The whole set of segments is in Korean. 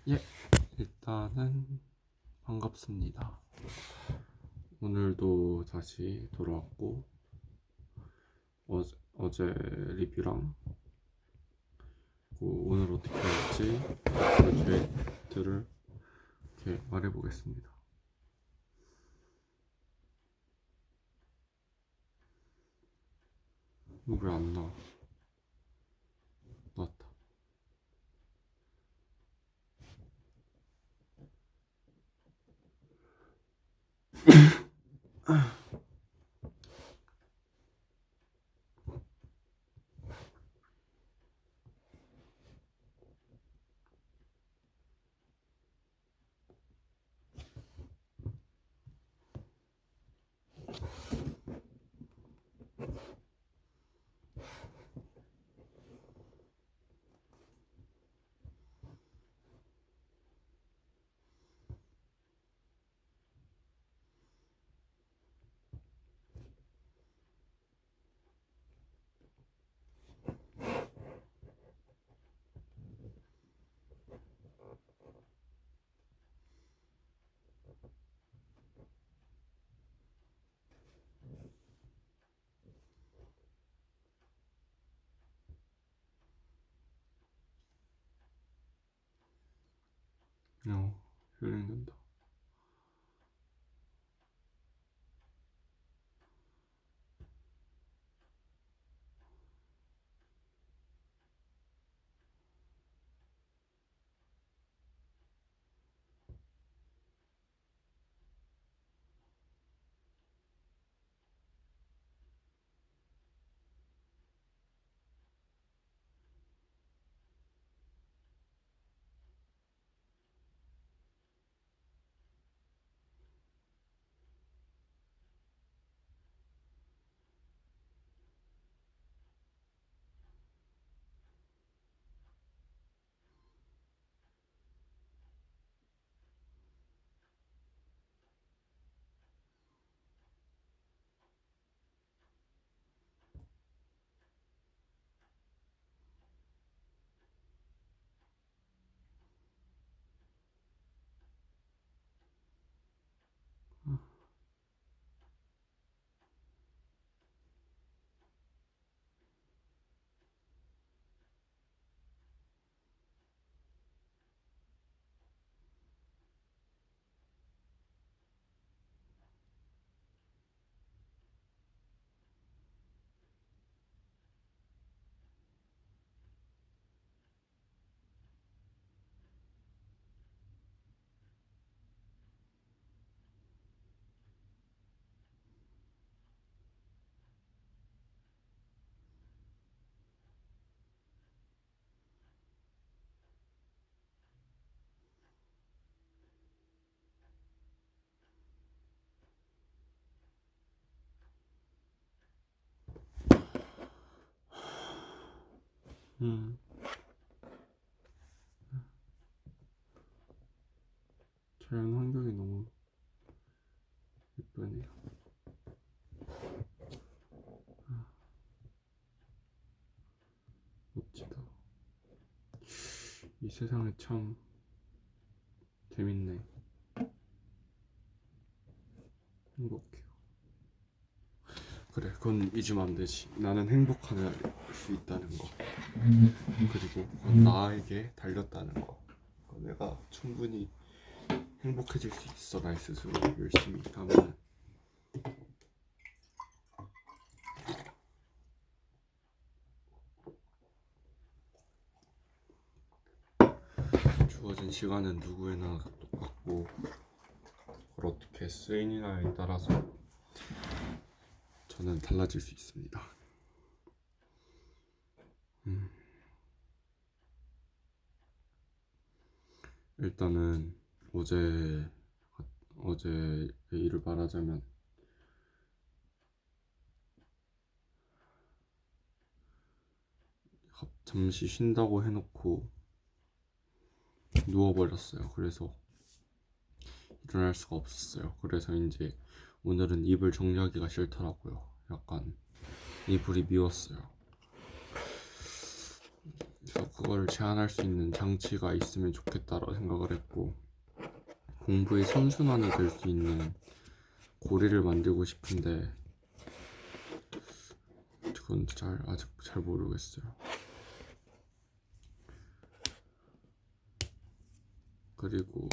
예, 일단은 반갑습니다. 오늘도 다시 돌아왔고 어제 리뷰랑 오늘 어떻게 할지 그 계획들을 이렇게 말해보겠습니다. 왜 안 나와? 나왔다. 힐링된다. 자연 환경이 너무 예쁘네요. 멋지다. 이 세상에 참 재밌네. 행복해요. 그래, 그건 잊으면 안 되지. 나는 행복할 수 있다는 거. 그리고 그건 나에게 달렸다는 거. 내가 충분히 행복해질 수 있어. 나 스스로 열심히 하면. 주어진 시간은 누구에나 똑같고 그걸 어떻게 쓰이느냐에 따라서 저는 달라질 수 있습니다. 일단은 어제 일을 말하자면 잠시 쉰다고 해놓고 누워버렸어요. 그래서 일어날 수가 없었어요. 그래서 이제 오늘은 이불 정리하기가 싫더라고요. 약간 이불이 미웠어요. 그래서 그걸 제한할 수 있는 장치가 있으면 좋겠다라고 생각을 했고, 공부의 선순환이 될 수 있는 고리를 만들고 싶은데 그건 아직 잘 모르겠어요. 그리고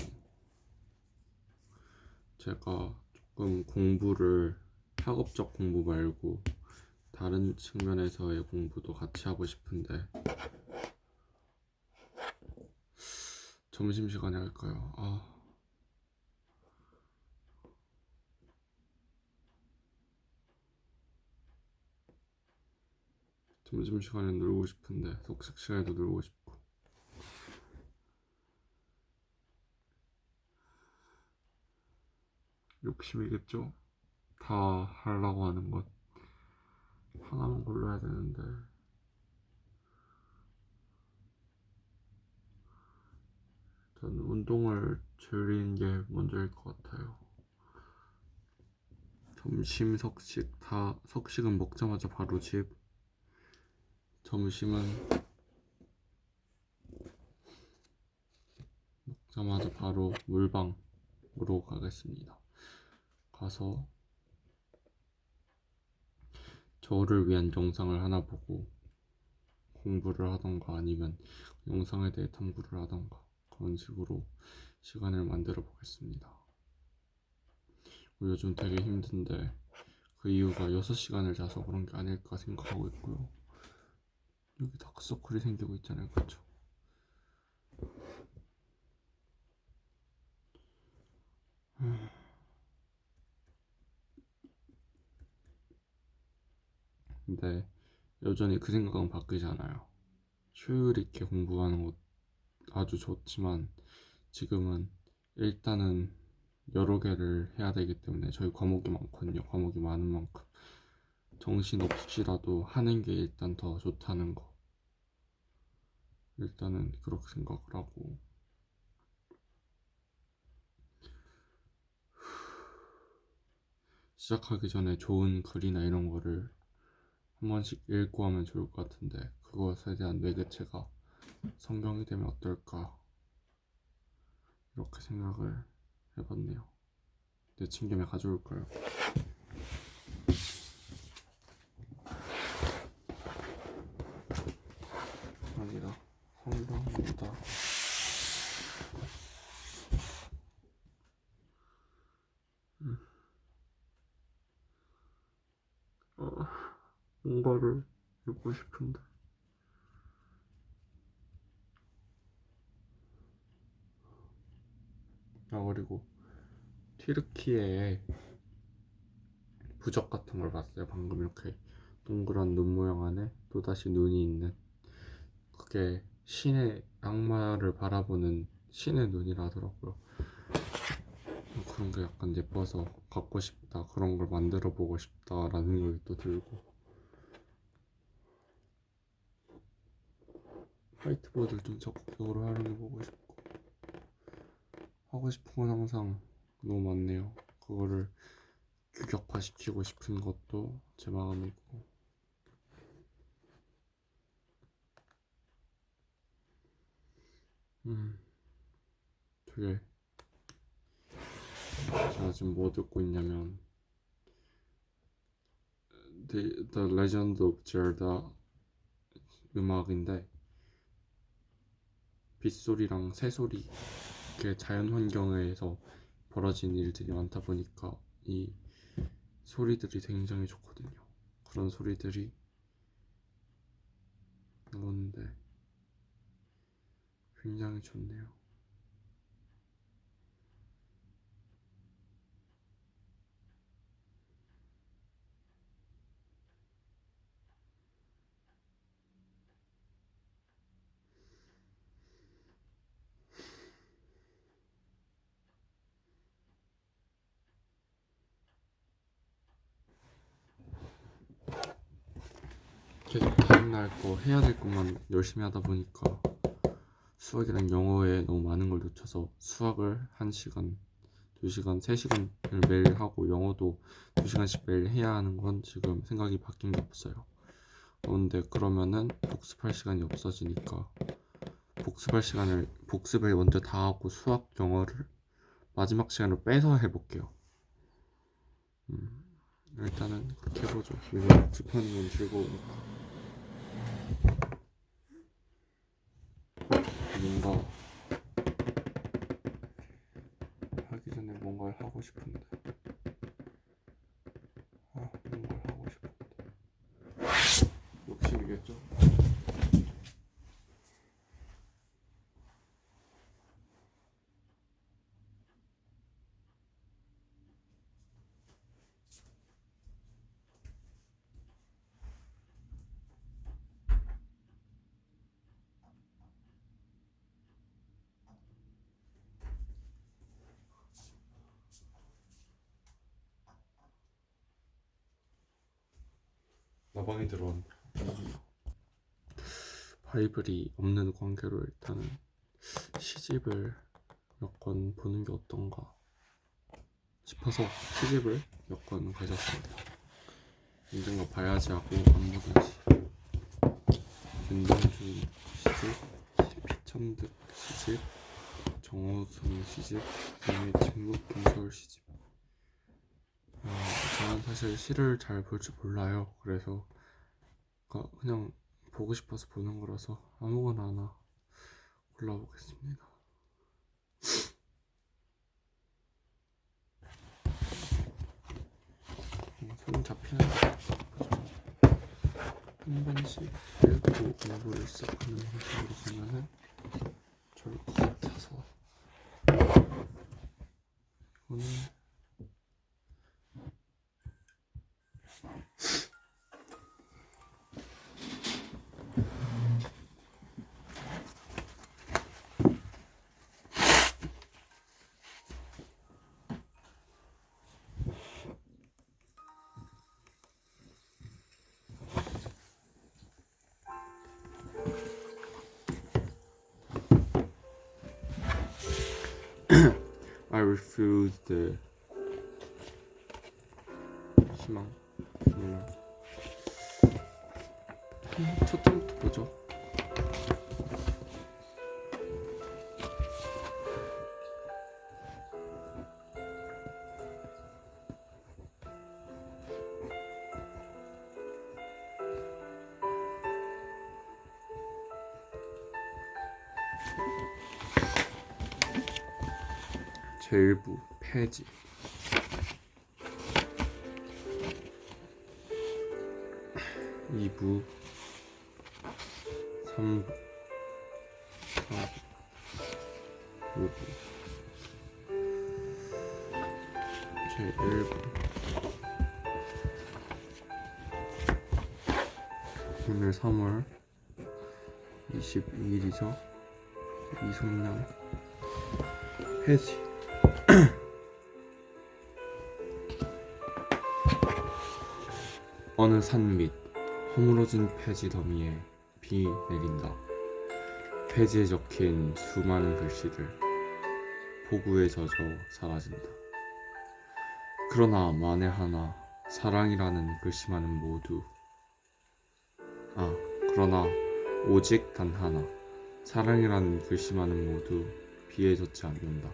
제가 조금 공부를 학업적 공부 말고 다른 측면에서의 공부도 같이 하고 싶은데 점심시간에 할까요? 점심시간에 놀고 싶은데 속식 시간에도 놀고 싶고. 욕심이겠죠? 다 하려고 하는 것 하나만 골라야 되는데 저는 운동을 줄이는 게 먼저일 것 같아요. 점심 석식 다 석식은 먹자마자 바로 집, 점심은 먹자마자 바로 물방으로 가겠습니다. 가서 저를 위한 영상을 하나 보고 공부를 하던가 아니면 영상에 대해 탐구를 하던가 그런 식으로 시간을 만들어 보겠습니다. 요즘 되게 힘든데 그 이유가 6시간을 자서 그런 게 아닐까 생각하고 있고요. 여기 다크서클이 생기고 있잖아요, 그쵸? 근데 여전히 그 생각은 바뀌지 않아요. 효율 있게 공부하는 것 아주 좋지만 지금은 일단은 여러 개를 해야 되기 때문에 저희 과목이 많거든요. 과목이 많은 만큼 정신 없이라도 하는 게 일단 더 좋다는 거, 일단은 그렇게 생각을 하고, 시작하기 전에 좋은 글이나 이런 거를 한 번씩 읽고 하면 좋을 것 같은데 그것에 대한 매개체가 성경이 되면 어떨까 이렇게 생각을 해봤네요. 내친 김에 가져올까요? 아니다, 성경입니다. 뭔가를 읽고 싶은데 그리고 튀르키예의 부적 같은 걸 봤어요. 방금 이렇게 동그란 눈 모양 안에 또다시 눈이 있는, 그게 신의 악마를 바라보는 신의 눈이라 하더라고요. 그런 게 약간 예뻐서 갖고 싶다, 그런 걸 만들어 보고 싶다라는 생각이 또 들고, 화이트보드를 좀 적극적으로 활용해 보고 싶고, 하고 싶은 건 항상 너무 많네요. 그거를 규격화시키고 싶은 것도 제 마음이고, 되게 제가 지금 뭐 듣고 있냐면 The Legend of Zelda 음악인데, 빗소리랑 새소리, 이렇게 자연 환경에서 벌어진 일들이 많다 보니까 이 소리들이 굉장히 좋거든요. 그런 소리들이 나오는데 굉장히 좋네요. 계속 다음날 거 해야 될 것만 열심히 하다 보니까 수학이랑 영어에 너무 많은 걸 놓쳐서 수학을 1시간, 2시간, 3시간을 매일 하고 영어도 2시간씩 매일 해야 하는 건 지금 생각이 바뀐 게 없어요. 근데 그러면은 복습할 시간이 없어지니까 복습을 먼저 다 하고 수학 영어를 마지막 시간으로 빼서 해볼게요. 일단은 그렇게 해보죠. 이거 복습하는 건 즐거우니까. 뭔가 하기 전에 뭔가를 하고 싶은데 뭔가를 하고 싶은데 욕심이겠죠? 나방이 들어온다. 바이블이 없는 관계로 일단은 시집을 몇 권 보는 게 어떤가 싶어서 시집을 몇 권 가졌습니다. 언젠가 봐야지 하고 안 보다지. 윤동주 시집, 피천득 시집, 정호승 시집, 그다음에 진묵동서울 시집. 저는 사실 시를 잘 볼 줄 몰라요. 그래서 그냥 보고 싶어서 보는 거라서 아무거나 하나 골라보겠습니다. 손 잡히는 한 번씩 읽고 공부를 시작하는 방식으로 가면은 좋을 것 같아서 오늘 I refuse the 희망. 첫 장부터 보죠. 제1부 폐지. 2부 3부 4부 5부 제1부. 오늘 3월 22일이죠. 이송량 폐지. 어느 산 밑 허물어진 폐지 더미에 비 내린다. 폐지에 적힌 수많은 글씨들 폭우에 젖어 사라진다. 그러나 만에 하나 사랑이라는 글씨만은 모두 그러나 오직 단 하나 사랑이라는 글씨만은 모두 비에 젖지 않는다.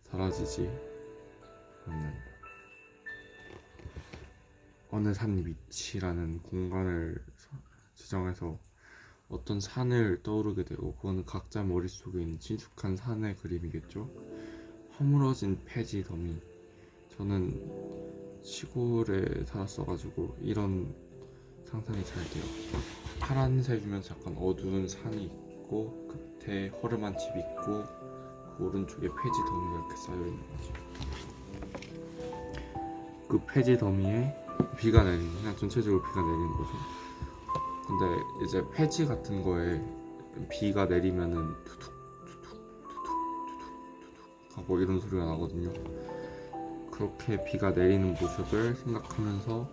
사라지지 않는다. 어느 산 밑이라는 공간을 지정해서 어떤 산을 떠오르게 되고, 그거는 각자 머릿속에 있는 친숙한 산의 그림이겠죠. 허물어진 폐지 더미. 저는 시골에 살았어가지고 이런 상상이 잘 돼요. 파란색이면서 약간 어두운 산이 있고 끝에 허름한 집이 있고 그 오른쪽에 폐지 더미가 이렇게 쌓여있는 거죠. 그 폐지 더미에 비가 내리는, 그냥 전체적으로 비가 내리는 거죠. 근데 이제 폐지 같은 거에 비가 내리면은 투둑 하고 이런 소리가 나거든요. 그렇게 비가 내리는 모습을 생각하면서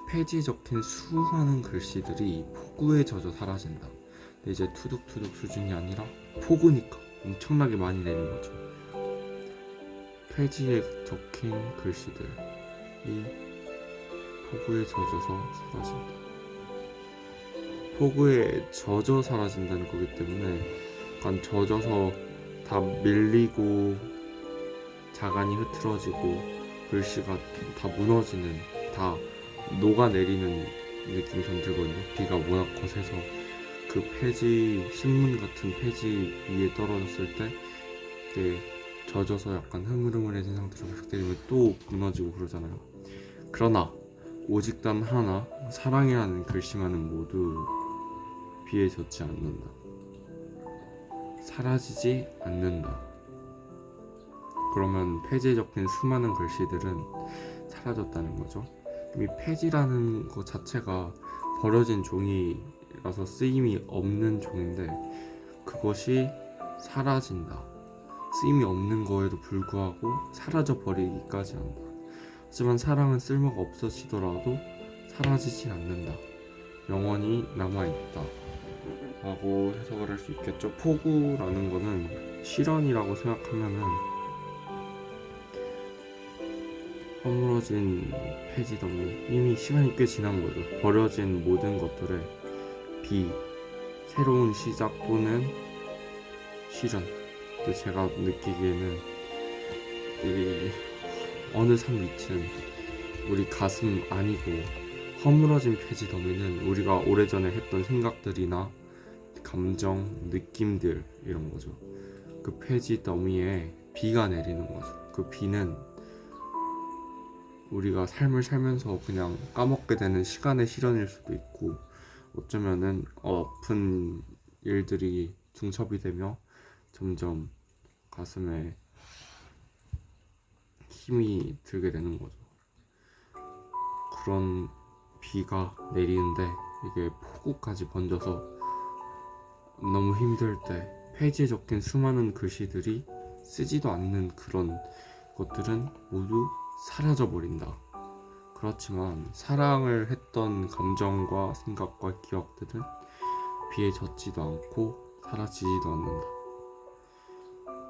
폐지에 적힌 수많은 글씨들이 폭우에 젖어 사라진다. 근데 이제 투둑투둑 수준이 아니라 폭우니까 엄청나게 많이 내린 거죠. 폐지에 적힌 글씨들이 폭우에 젖어서 사라진다. 폭우에 젖어 사라진다는 거기 때문에 약간 젖어서 다 밀리고 자간이 흐트러지고 글씨가 다 무너지는, 다 녹아내리는 느낌이 전 들거든요. 비가 워낙 거세서 그 폐지, 신문 같은 폐지 위에 떨어졌을 때 이게 젖어서 약간 흐물흐물해진 상태로 계속되면 또 무너지고 그러잖아요. 그러나 오직 단 하나, 사랑이라는 글씨만은 모두 비에 젖지 않는다. 사라지지 않는다. 그러면 폐지에 적힌 수많은 글씨들은 사라졌다는 거죠. 이미 폐지라는 것 자체가 버려진 종이라서 쓰임이 없는 종인데 그것이 사라진다. 쓰임이 없는 거에도 불구하고 사라져 버리기까지 한다. 하지만 사랑은 쓸모가 없어지더라도 사라지지 않는다. 영원히 남아있다. 라고 해석을 할 수 있겠죠. 폭우라는 거는 실언이라고 생각하면은 허물어진 폐지 덩이, 이미 시간이 꽤 지난 거죠. 버려진 모든 것들의 비, 새로운 시작 또는 실현. 근데 제가 느끼기에는 이 어느 산 밑은 우리 가슴 아니고 허물어진 폐지 더미는 우리가 오래전에 했던 생각들이나 감정, 느낌들 이런 거죠. 그 폐지 더미에 비가 내리는 거죠. 그 비는 우리가 삶을 살면서 그냥 까먹게 되는 시간의 실현일 수도 있고 어쩌면은 엎은 일들이 중첩이 되며 점점 가슴에 힘이 들게 되는 거죠. 그런 비가 내리는데 이게 폭우까지 번져서 너무 힘들 때 페이지에 적힌 수많은 글씨들이 쓰지도 않는 그런 것들은 모두 사라져 버린다. 그렇지만 사랑을 했던 감정과 생각과 기억들은 비에 젖지도 않고 사라지지도 않는다.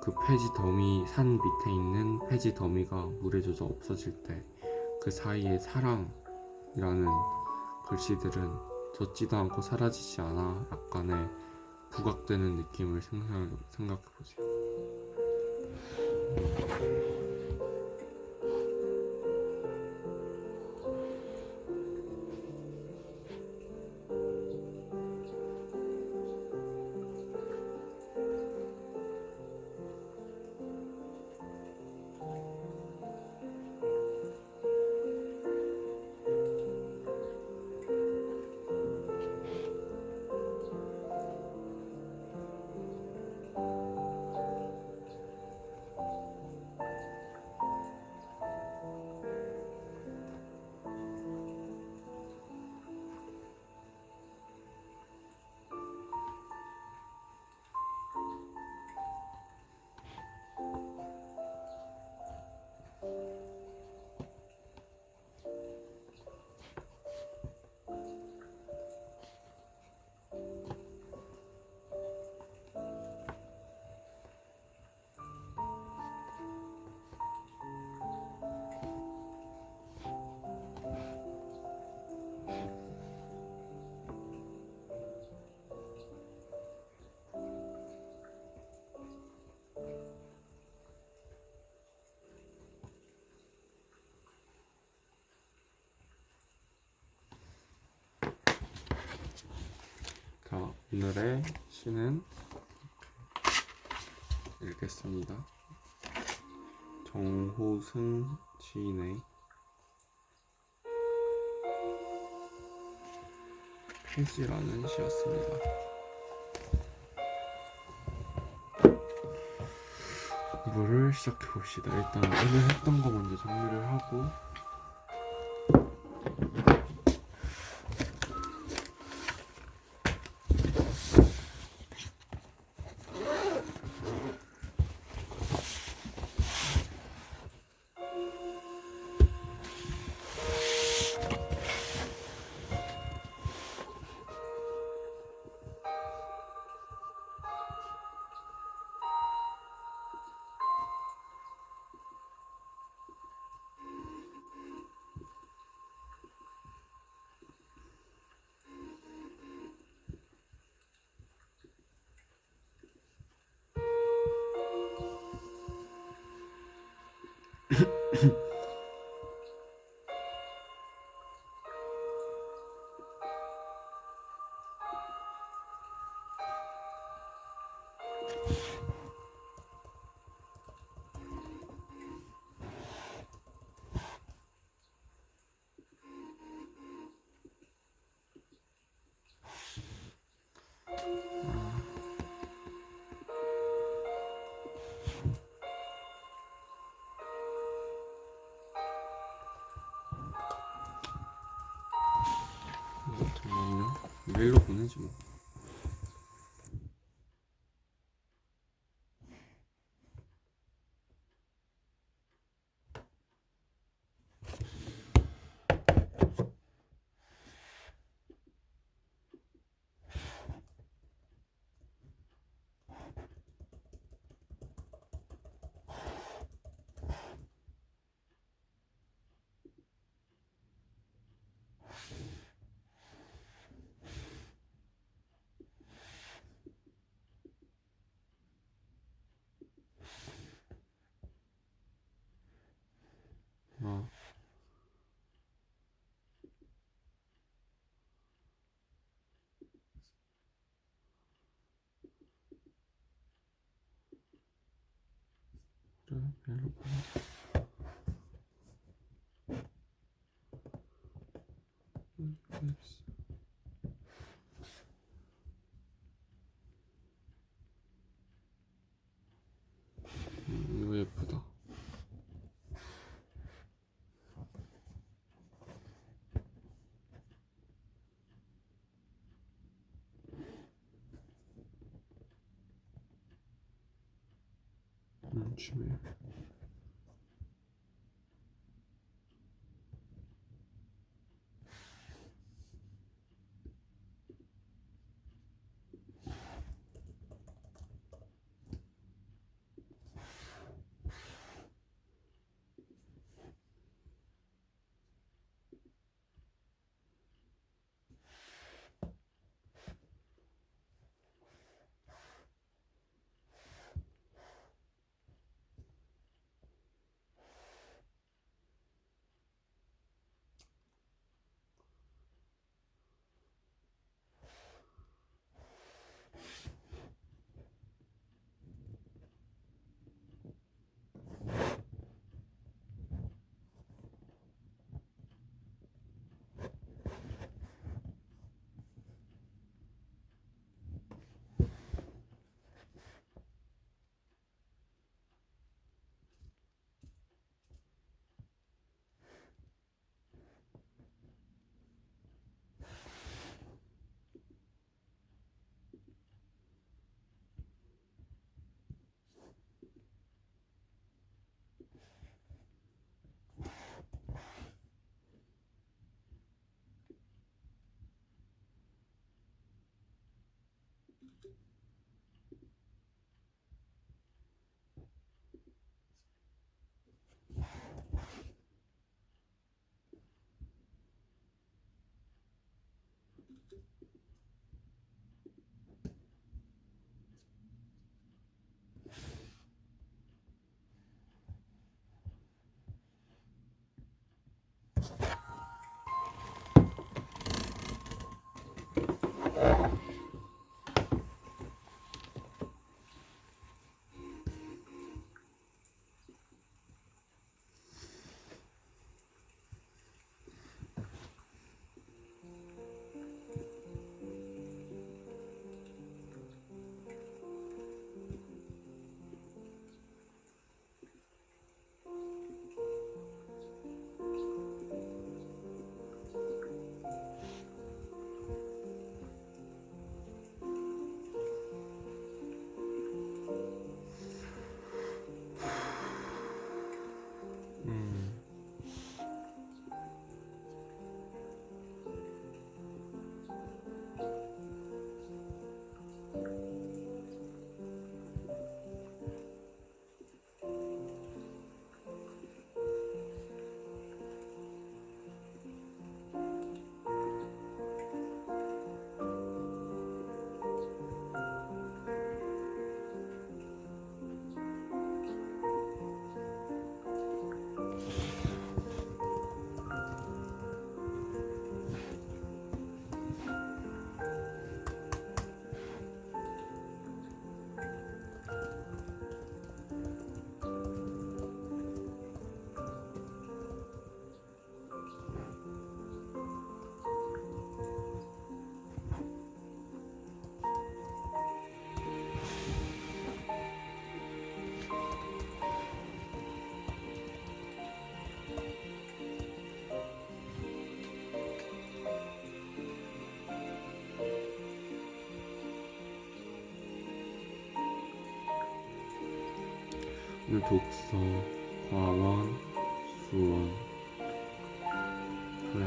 그 폐지 더미, 산 밑에 있는 폐지 더미가 물에 젖어 없어질 때 그 사이에 사랑이라는 글씨들은 젖지도 않고 사라지지 않아 약간의 부각되는 느낌을 생각해보세요. 자, 오늘의 시는 읽겠습니다. 정호승 시인의 폐지라는 시였습니다. 이거를 시작해 봅시다. 일단 오늘 했던 거 먼저 정리를 하고 잠깐만요. 메일로 보내지 뭐. 아, 그래, 메일로 보내. 알겠어. 이거 예쁘다. 주메일. 독서, 과원, 수원. 그냥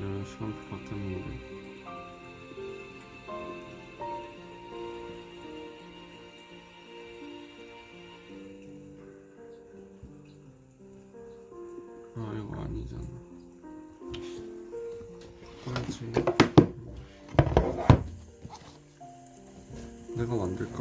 내가 시간표 바뀌었는데. 이거 아니잖아. 바꿔야지. 내가 만들까?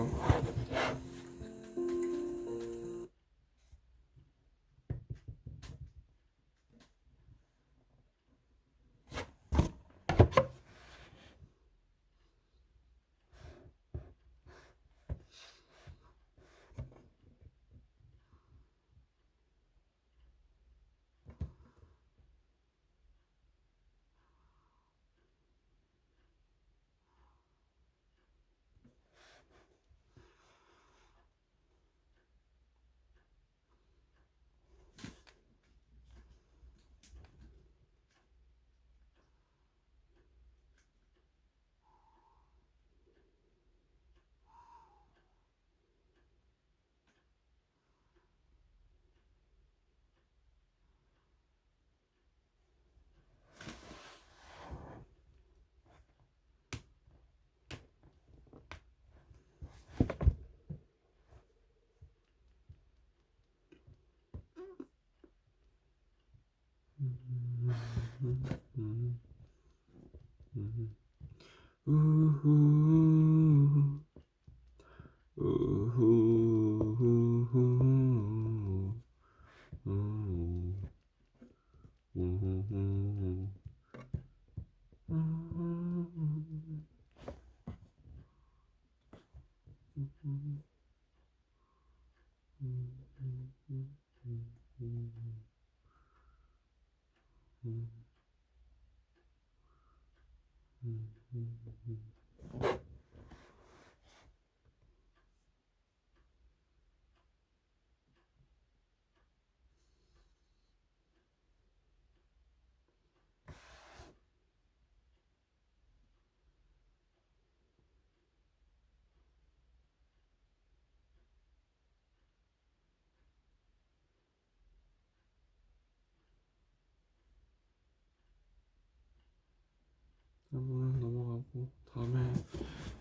오늘 넘어가고 다음에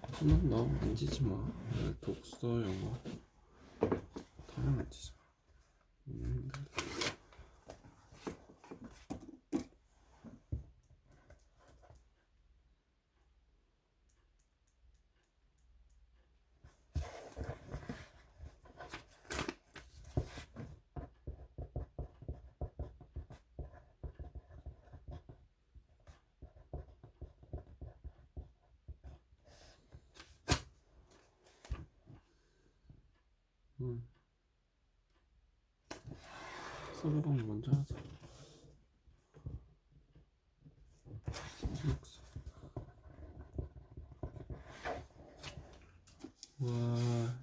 한번 더 만지지 마. 독서 영어 다음에 만지지 마. 서버방 먼저 하자. What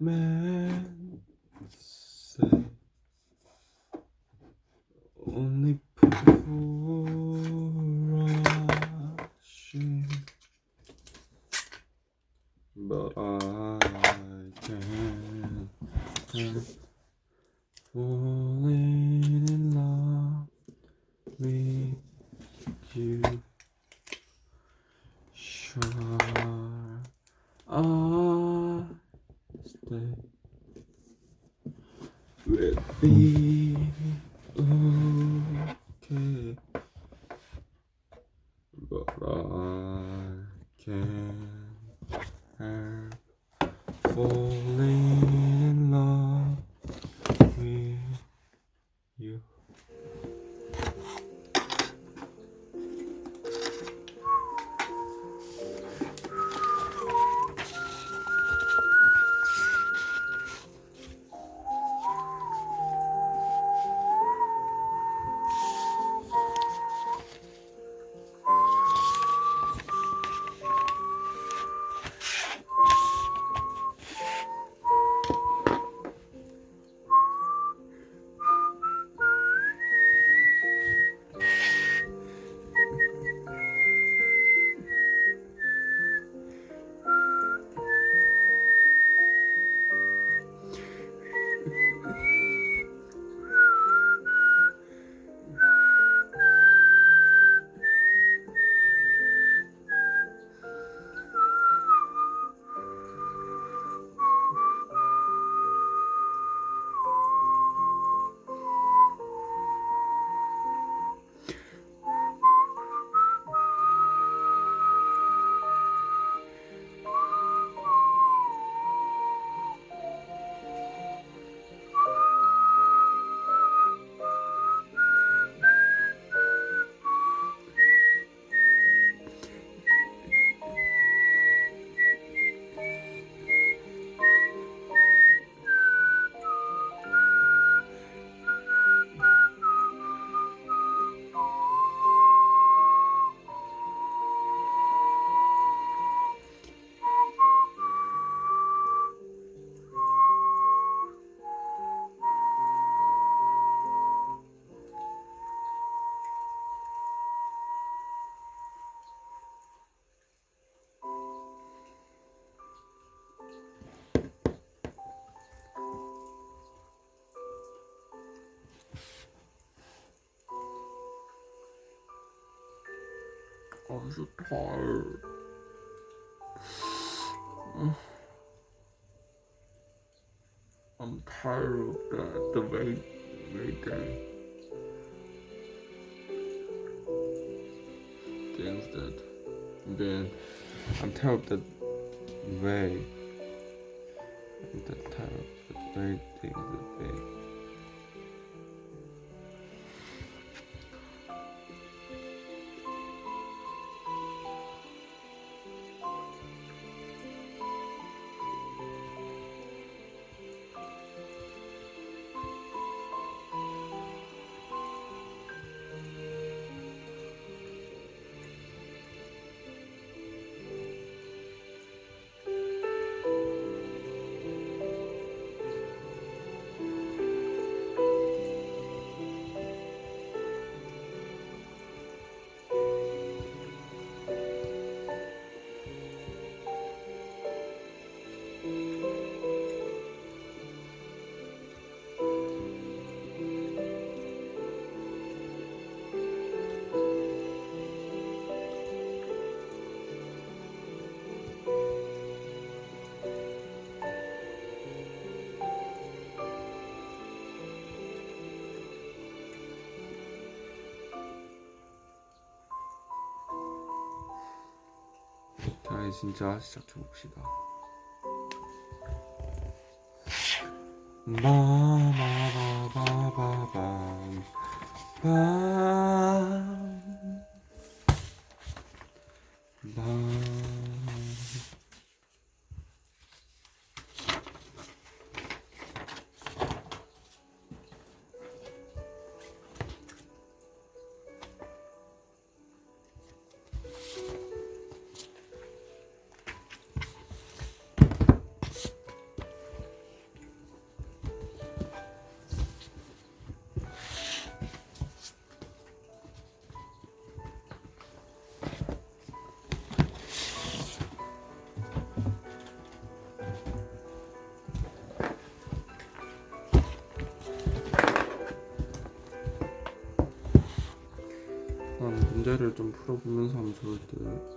man say only rushing, but I can't help falling in love with you. Sure, I'll stay with me. Okay, but I can't help falling in love with you. I'm so tired. I'm tired of that, the waiting. Things that, then I'm tired of that way. I'm that tired of that waiting, the way. 자, 진짜 시작해봅시다. 바바바바밤 밤 난 문제를 좀 풀어보면서 하면 좋을 듯.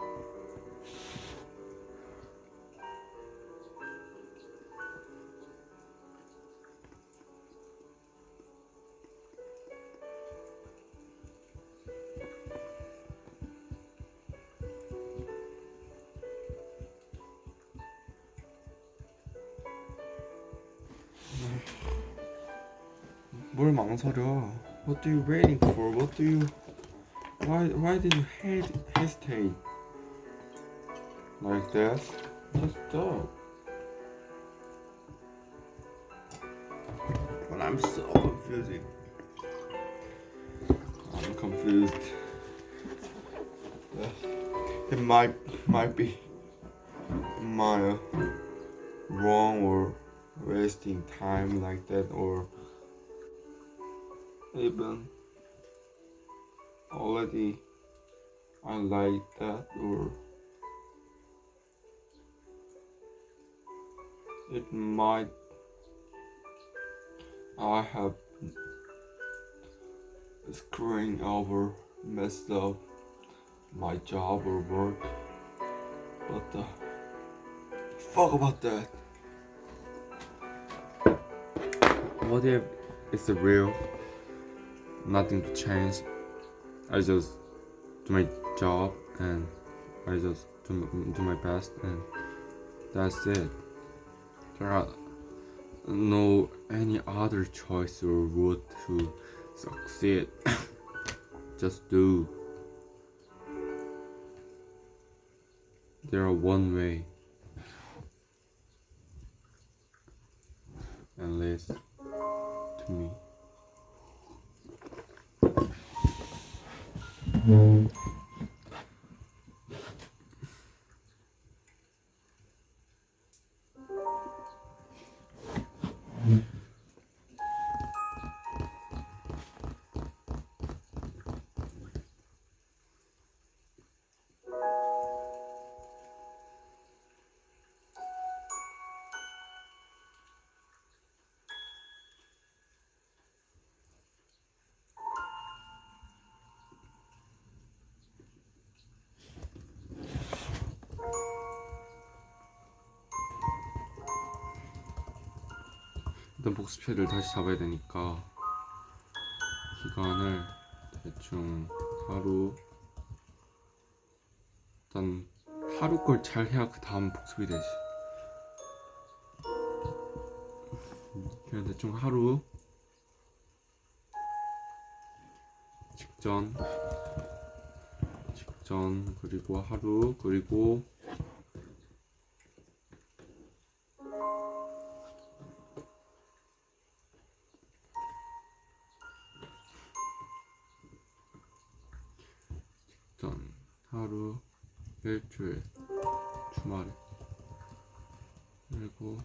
뭘 망설여? What do you waiting for? What do you? Why did you hesitate like that? Just stop. But I'm so confusing. I'm confused. It might be my wrong or wasting time like that, or even already I like that, or it might I have screwing over, messed up my job or work, but fuck about that. What if it's real? Nothing to change. I just do my job and I just do my best, and that's it. There are no any other choice or route to succeed. Just do. There are one way, at least to me. 일단 복습체를 다시 잡아야 되니까 기간을 대충 일단 하루 걸 잘 해야 그 다음 복습이 되지. 그냥 대충 하루 직전 그리고 하루 그리고 직전 하루 일주일 주말에 그리고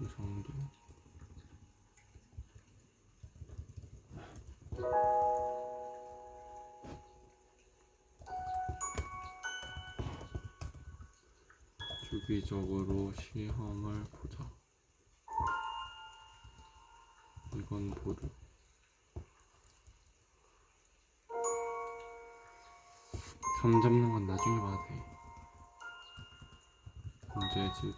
이 정도. 주기적으로 시험을 보자. 이건 보류. 감 잡는 건 나중에 봐도 돼. 문제집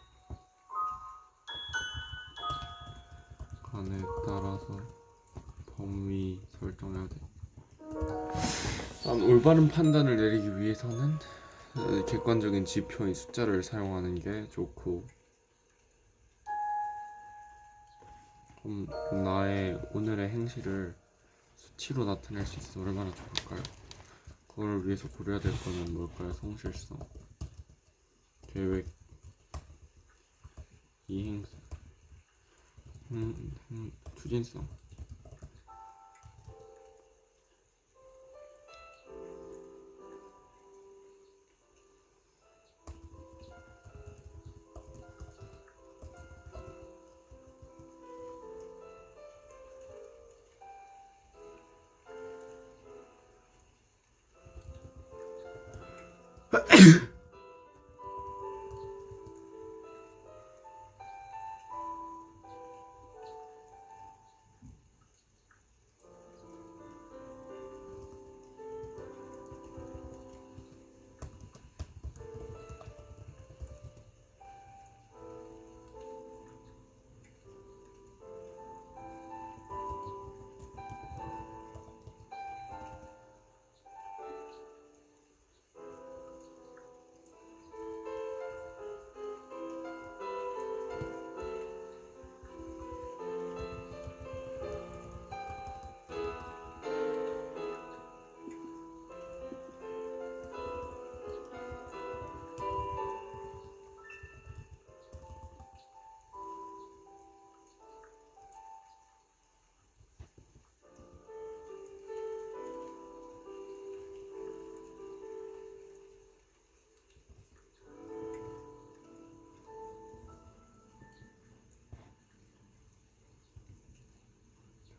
간에 따라서 범위 설정해야 돼. 난 올바른 판단을 내리기 위해서는 객관적인 지표인 숫자를 사용하는 게 좋고, 그럼 나의 오늘의 행실을 수치로 나타낼 수 있어 얼마나 좋을까요? 그걸 위해서 고려해야 될 거는 뭘까요? 성실성, 계획, 이행성, 추진성.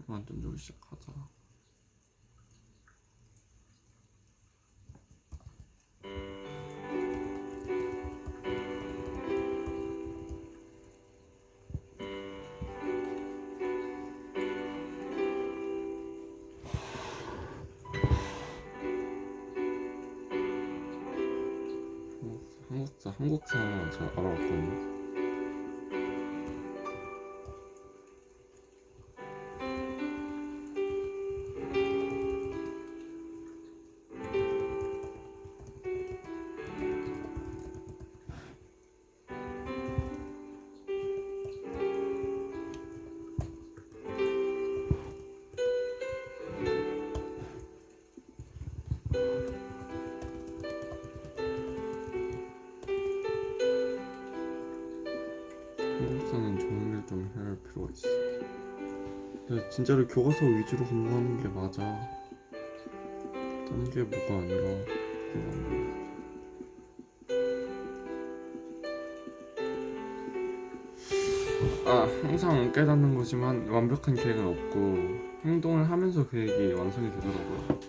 완전적으로 시작하자. 한국사 잘 알아봤거든요. 한국사는 정리를 좀 해야 할 필요가 있어. 근데 진짜로 교과서 위주로 공부하는 게 맞아. 딴 게 뭐가 아니라 항상 깨닫는 거지만 완벽한 계획은 없고 행동을 하면서 계획이 완성이 되더라고요.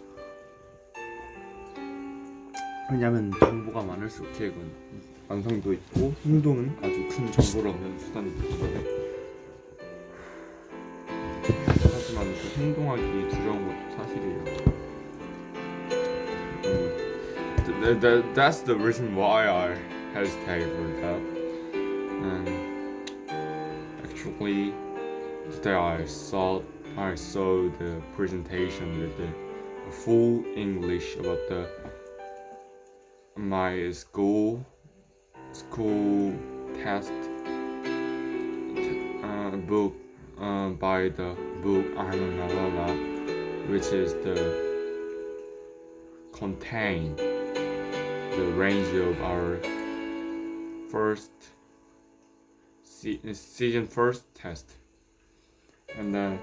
왜냐면 정보가 많을수록 계획은 완성도 있고 행동은 아주 큰 정보를 얻는 수단이 되거든요. 하지만 그 행동하기 두려운 것도 사실이에요. That's the reason why I hesitate for that. Actually, today I saw the presentation with the full English about my school test book by the book Ananalala, which is the contain the range of our season first test, and then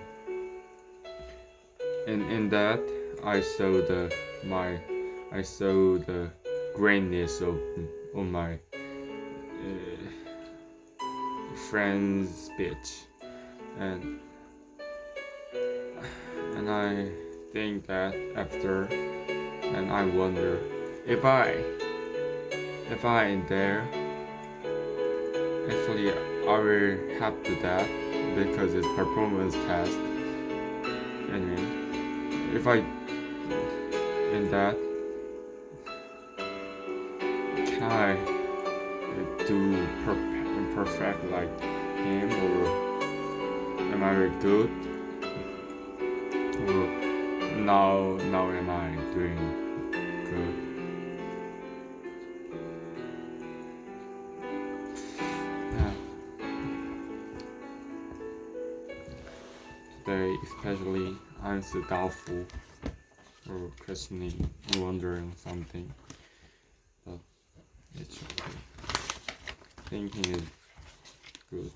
in that I saw the greatness of my friend's speech, and I think that after, and I wonder if I in there, actually I will have to that because it's performance test. Anyway, if I in that, can I do perfect like him, or am I very good, or now am I doing good? Today especially I'm so doubtful or questioning or wondering something, but it's okay. Thinking is good.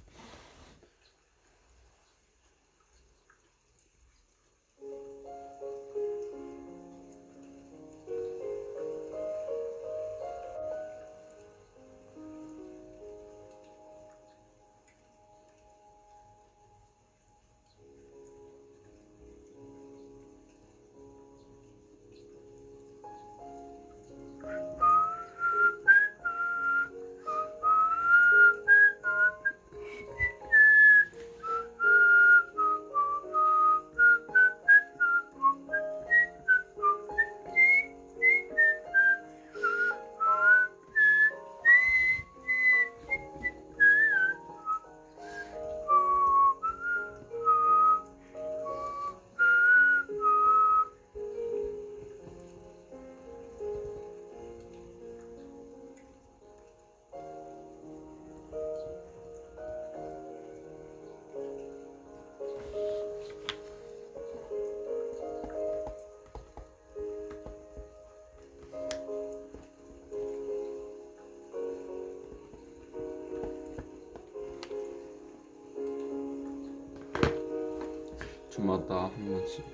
주마다 한 번씩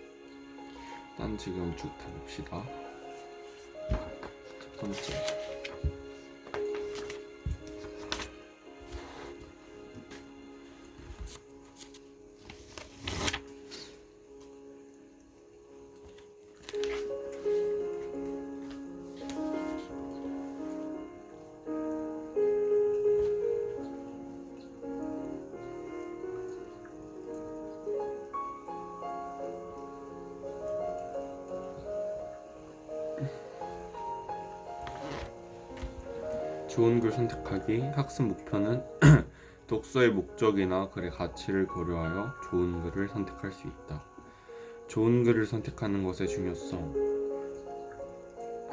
딴지금 쭉 타봅시다. 첫 번째, 좋은 글 선택하기. 학습 목표는 독서의 목적이나 글의 가치를 고려하여 좋은 글을 선택할 수 있다. 좋은 글을 선택하는 것의 중요성.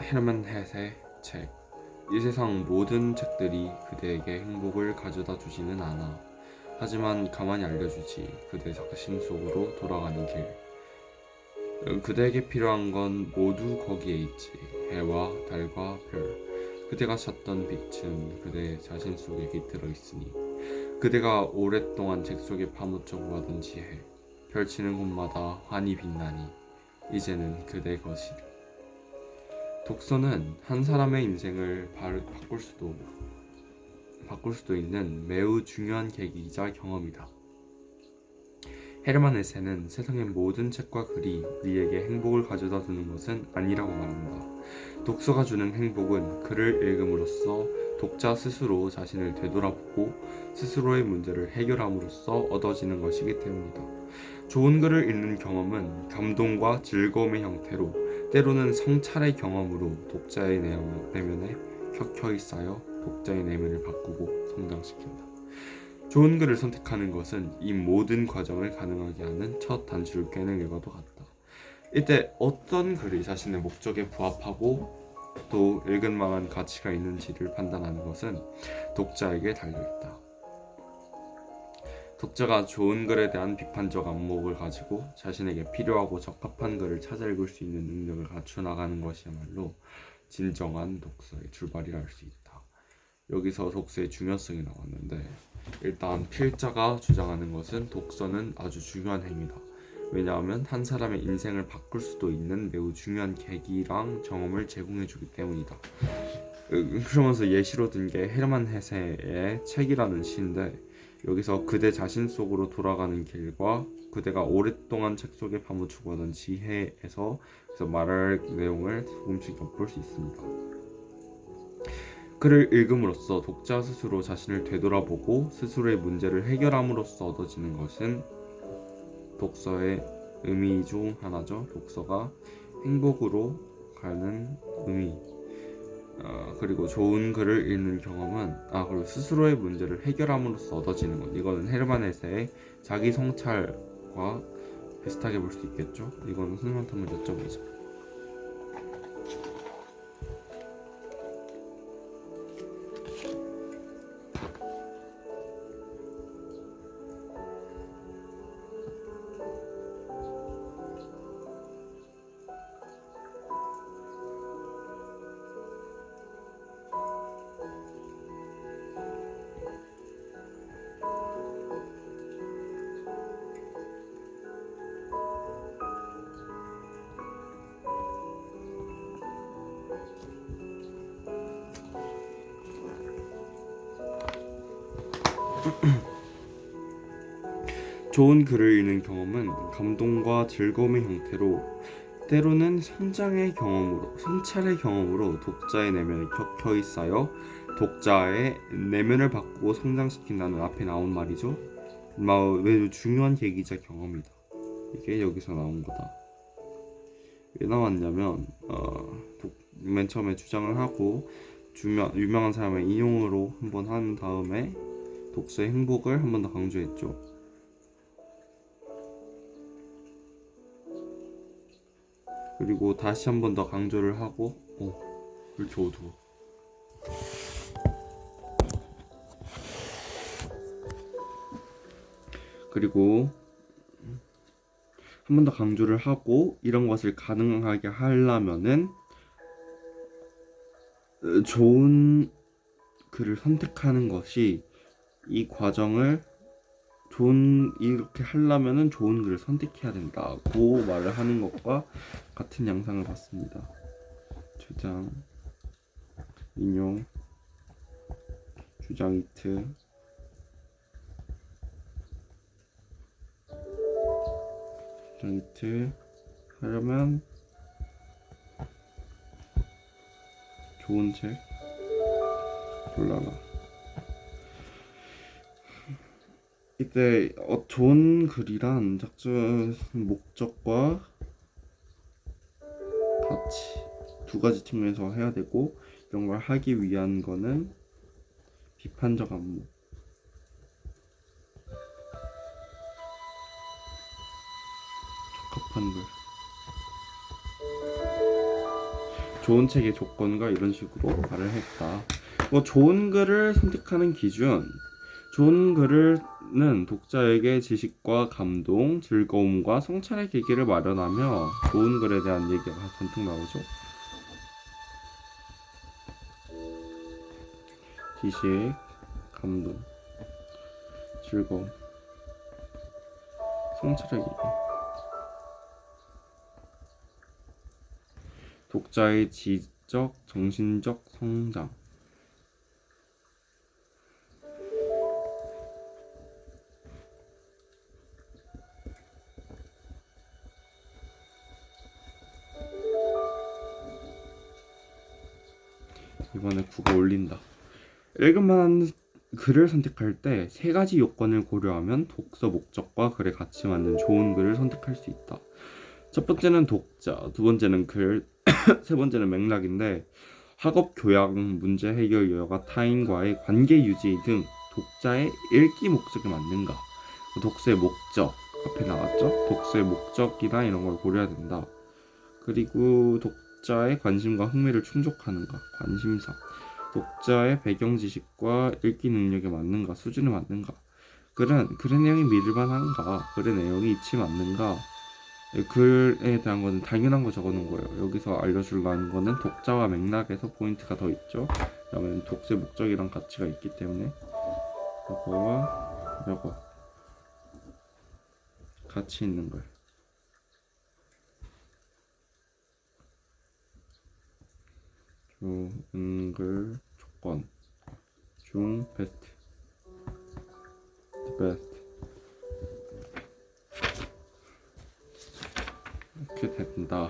헤르만 헷의 책. 이 세상 모든 책들이 그대에게 행복을 가져다 주지는 않아. 하지만 가만히 알려주지. 그대 자신 속으로 돌아가는 길. 그대에게 필요한 건 모두 거기에 있지. 해와 달과 별. 그대가 찾던 빛은 그대 자신 속에 깃들어 있으니, 그대가 오랫동안 책 속에 파묻혀 보았던 지혜, 펼치는 곳마다 환히 빛나니 이제는 그대 것이다. 독서는 한 사람의 인생을 바꿀 수도 있는 매우 중요한 계기이자 경험이다. 헤르만 헤세는 세상의 모든 책과 글이 우리에게 행복을 가져다 주는 것은 아니라고 말한다. 독서가 주는 행복은 글을 읽음으로써 독자 스스로 자신을 되돌아보고 스스로의 문제를 해결함으로써 얻어지는 것이기 때문이다. 좋은 글을 읽는 경험은 감동과 즐거움의 형태로, 때로는 성찰의 경험으로 독자의 내면에 켜켜이 쌓여 독자의 내면을 바꾸고 성장시킨다. 좋은 글을 선택하는 것은 이 모든 과정을 가능하게 하는 첫 단추를 꿰는 일과도 같다. 이때 어떤 글이 자신의 목적에 부합하고 또 읽을 만한 가치가 있는지를 판단하는 것은 독자에게 달려있다. 독자가 좋은 글에 대한 비판적 안목을 가지고 자신에게 필요하고 적합한 글을 찾아 읽을 수 있는 능력을 갖춰 나가는 것이야말로 진정한 독서의 출발이라 할 수 있다. 여기서 독서의 중요성이 나왔는데, 일단 필자가 주장하는 것은 독서는 아주 중요한 행위다. 왜냐하면 한 사람의 인생을 바꿀 수도 있는 매우 중요한 계기랑 경험을 제공해주기 때문이다. 그러면서 예시로 든 게 헤르만 헤세의 책이라는 시인데, 여기서 그대 자신 속으로 돌아가는 길과 그대가 오랫동안 책 속에 파묻히고 하던 지혜에서 말할 내용을 조금씩 엿볼 수 있습니다. 글을 읽음으로써 독자 스스로 자신을 되돌아보고 스스로의 문제를 해결함으로써 얻어지는 것은 독서의 의미 중 하나죠. 독서가 행복으로 가는 의미. 그리고 좋은 글을 읽는 경험은 그리고 스스로의 문제를 해결함으로써 얻어지는 것. 이거는 헤르만 헤세의 자기 성찰과 비슷하게 볼 수 있겠죠. 이거는 선생님한테 한번 여쭤보자. 좋은 글을 읽는 경험은 감동과 즐거움의 형태로, 때로는 성찰의 경험으로 독자의 내면에 격혀이 쌓여 독자의 내면을 바꾸고 성장시킨다는 앞에 나온 말이죠. 매우 중요한 계기자 경험이다. 이게 여기서 나온 거다. 왜 나왔냐면 맨 처음에 주장을 하고 유명한 사람의 인용으로 한번 한 다음에 독서의 행복을 한 번 더 강조했죠. 그리고 다시 한 번 더 강조를 하고 왜 이렇게 어두워. 그리고 한 번 더 강조를 하고, 이런 것을 가능하게 하려면은 좋은 글을 선택하는 것이, 이 과정을 이렇게 하려면은 좋은 글을 선택해야 된다고 말을 하는 것과 같은 양상을 봤습니다. 주장, 인용, 주장 이트, 주장 이트 하려면 좋은 책 골라라. 이때 좋은 글이란 작전 목적과 가치 두 가지 측면에서 해야 되고, 이런 걸 하기 위한 거는 비판적 안목, 적합한 글, 좋은 책의 조건과 이런 식으로 말을 했다. 좋은 글을 선택하는 기준, 좋은 글은 독자에게 지식과 감동, 즐거움과 성찰의 계기를 마련하며, 좋은 글에 대한 얘기가 잔뜩 나오죠. 지식, 감동, 즐거움, 성찰의 계기, 독자의 지적, 정신적 성장. 이번에 국어 올린다. 읽을 만한 글을 선택할 때 세 가지 요건을 고려하면 독서 목적과 글의 가치에 맞는 좋은 글을 선택할 수 있다. 첫 번째는 독자, 두 번째는 글, 세 번째는 맥락인데, 학업, 교양, 문제 해결 여과 타인과의 관계 유지 등 독자의 읽기 목적에 맞는가? 독서의 목적 앞에 나왔죠? 독서의 목적이나 이런 걸 고려해야 된다. 그리고 독자의 관심과 흥미를 충족하는가? 관심사. 독자의 배경 지식과 읽기 능력에 맞는가? 수준에 맞는가? 글의 내용이 믿을만한가? 글의 내용이 이치 맞는가? 글에 대한 거는 당연한 거 적어놓은 거예요. 여기서 알려주려는 거는 독자와 맥락에서 포인트가 더 있죠. 그러면 독서의 목적이랑 가치가 있기 때문에 이거와 이거 가치 있는 걸. 좋은 글 조건 중 베스트 베스트 이렇게 된다.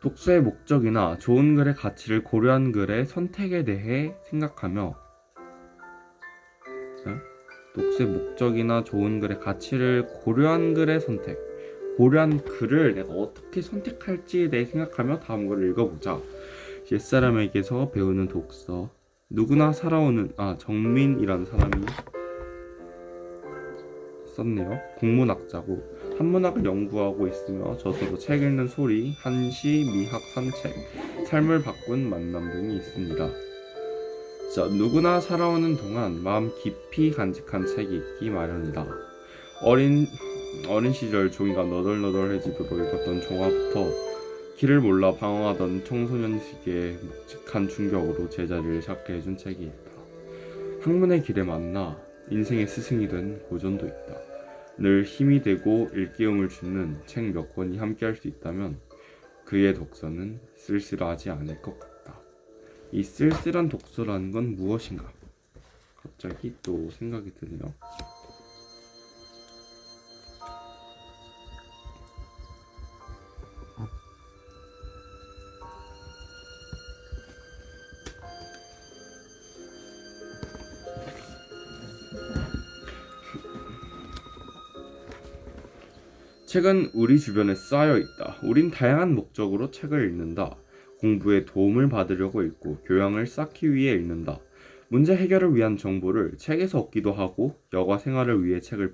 독서의 목적이나 좋은 글의 가치를 고려한 글의 선택에 대해 생각하며 독서의 목적이나 좋은 글의 가치를 고려한 글의 선택 고려한 글을 내가 어떻게 선택할지에 대해 생각하며 다음 글을 읽어보자. 옛사람에게서 배우는 독서 누구나 살아오는 정민이라는 사람이 썼네요. 국문학자고 한문학을 연구하고 있으며 저서로 책 읽는 소리, 한시, 미학, 산책, 삶을 바꾼 만남 등이 있습니다. 자, 누구나 살아오는 동안 마음 깊이 간직한 책이 있기 마련이다. 어린 시절 종이가 너덜너덜해지도록 읽었던 종화부터 길을 몰라 방황하던 청소년 시기에 묵직한 충격으로 제자리를 찾게 해준 책이 있다. 학문의 길에 만나 인생의 스승이 된 고전도 있다. 늘 힘이 되고 일깨움을 주는 책 몇 권이 함께할 수 있다면 그의 독서는 쓸쓸하지 않을 것 같다. 이 쓸쓸한 독서라는 건 무엇인가? 갑자기 또 생각이 드네요. 책은 우리 주변에 쌓여 있다. 우린 다양한 목적으로 책을 읽는다. 공부에 도움을 받으려고 읽고 교양을 쌓기 위해 읽는다. 문제 해결을 위한 정보를 책에서 얻기도 하고 여가 생활을 위해 책을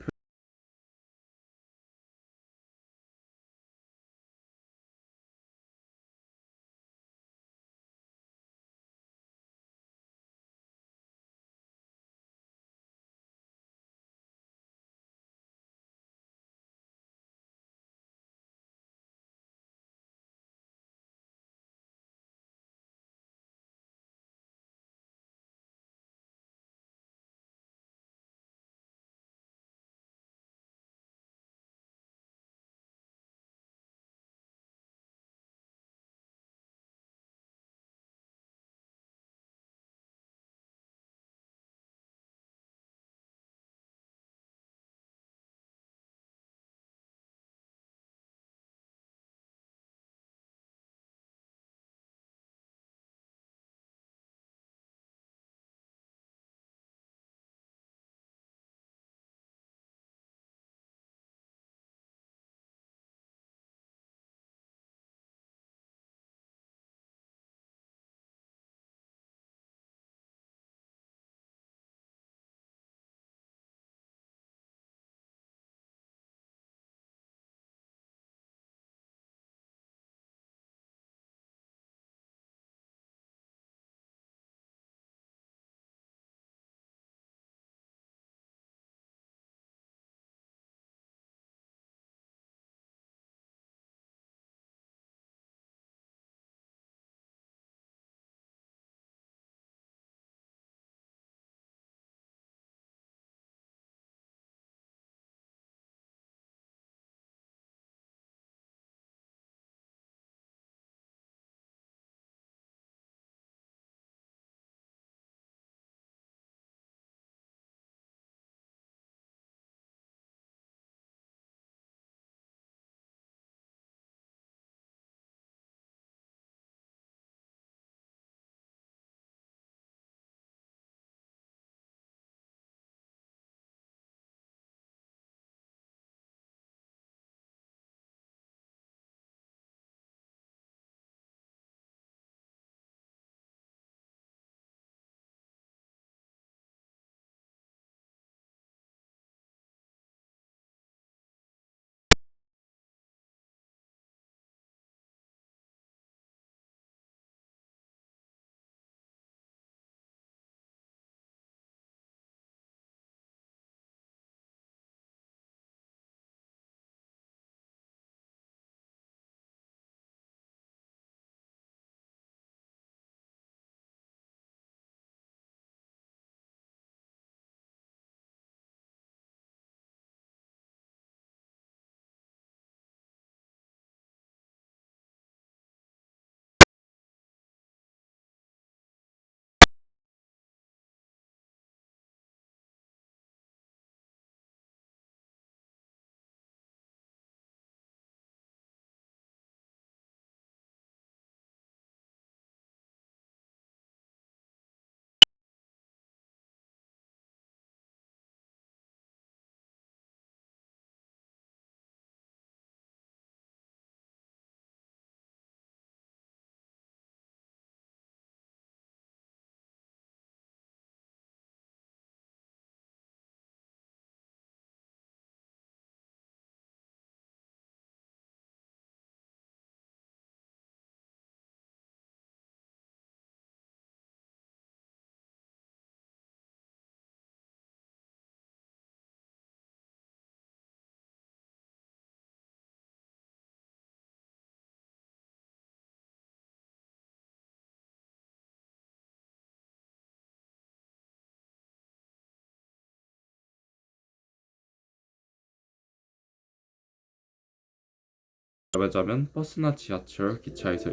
말하자면 버스나 지하철, 기차에서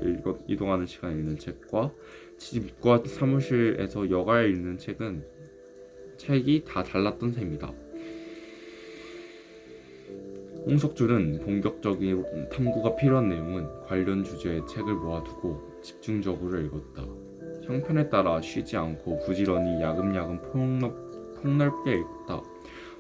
이동하는 시간에 읽는 책과 집과 사무실에서 여가에 읽는 책이 다 달랐던 셈이다. 홍석준은 본격적인 탐구가 필요한 내용은 관련 주제의 책을 모아두고 집중적으로 읽었다. 형편에 따라 쉬지 않고 부지런히 야금야금 폭넓게 읽었다.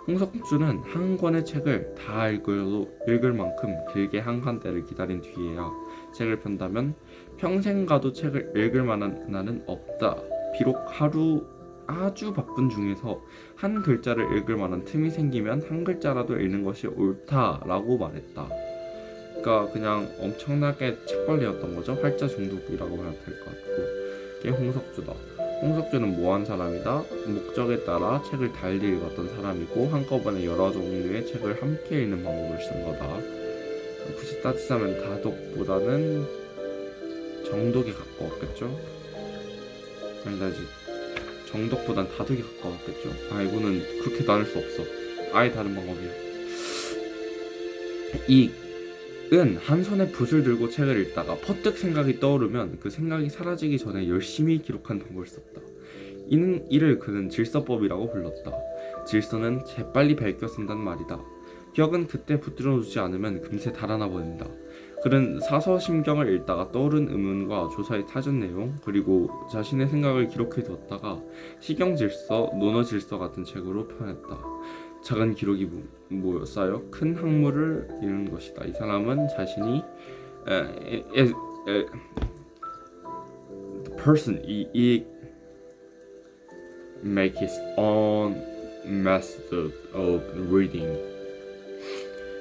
홍석준은 한 권의 책을 다 읽을 만큼 길게 한 간대를 기다린 뒤에야 책을 편다면 평생 가도 책을 읽을 만한 날은 없다. 비록 하루 아주 바쁜 중에서 한 글자를 읽을 만한 틈이 생기면 한 글자라도 읽는 것이 옳다라고 말했다. 그러니까 그냥 엄청나게 책벌레였던 거죠. 활자 중독이라고 해야 될 것 같고, 그게 홍석주다. 홍석주는 뭐한 사람이다? 목적에 따라 책을 달리 읽었던 사람이고 한꺼번에 여러 종류의 책을 함께 읽는 방법을 쓴 거다. 굳이 따지자면 다독보다는 정독에 가까웠겠죠? 아니다, 정독보단 다독에 가까웠겠죠. 이거는 그렇게 나눌 수 없어. 아예 다른 방법이야. 이은 한 손에 붓을 들고 책을 읽다가 퍼뜩 생각이 떠오르면 그 생각이 사라지기 전에 열심히 기록한 방법을 썼다. 이를 그는 질서법이라고 불렀다. 질서는 재빨리 밝혀 쓴단 말이다. 기억은 그때 붙들어 두지 않으면 금세 달아나 버린다. 그는 사서심경을 읽다가 떠오른 의문과 조사의 사전 내용, 그리고 자신의 생각을 기록해 두었다가 시경질서, 논어질서 같은 책으로 표현했다. 작은 기록이 쌓여 큰 학문을 이루는 것이다. 이 사람은 자신이 the person he make his own method of reading.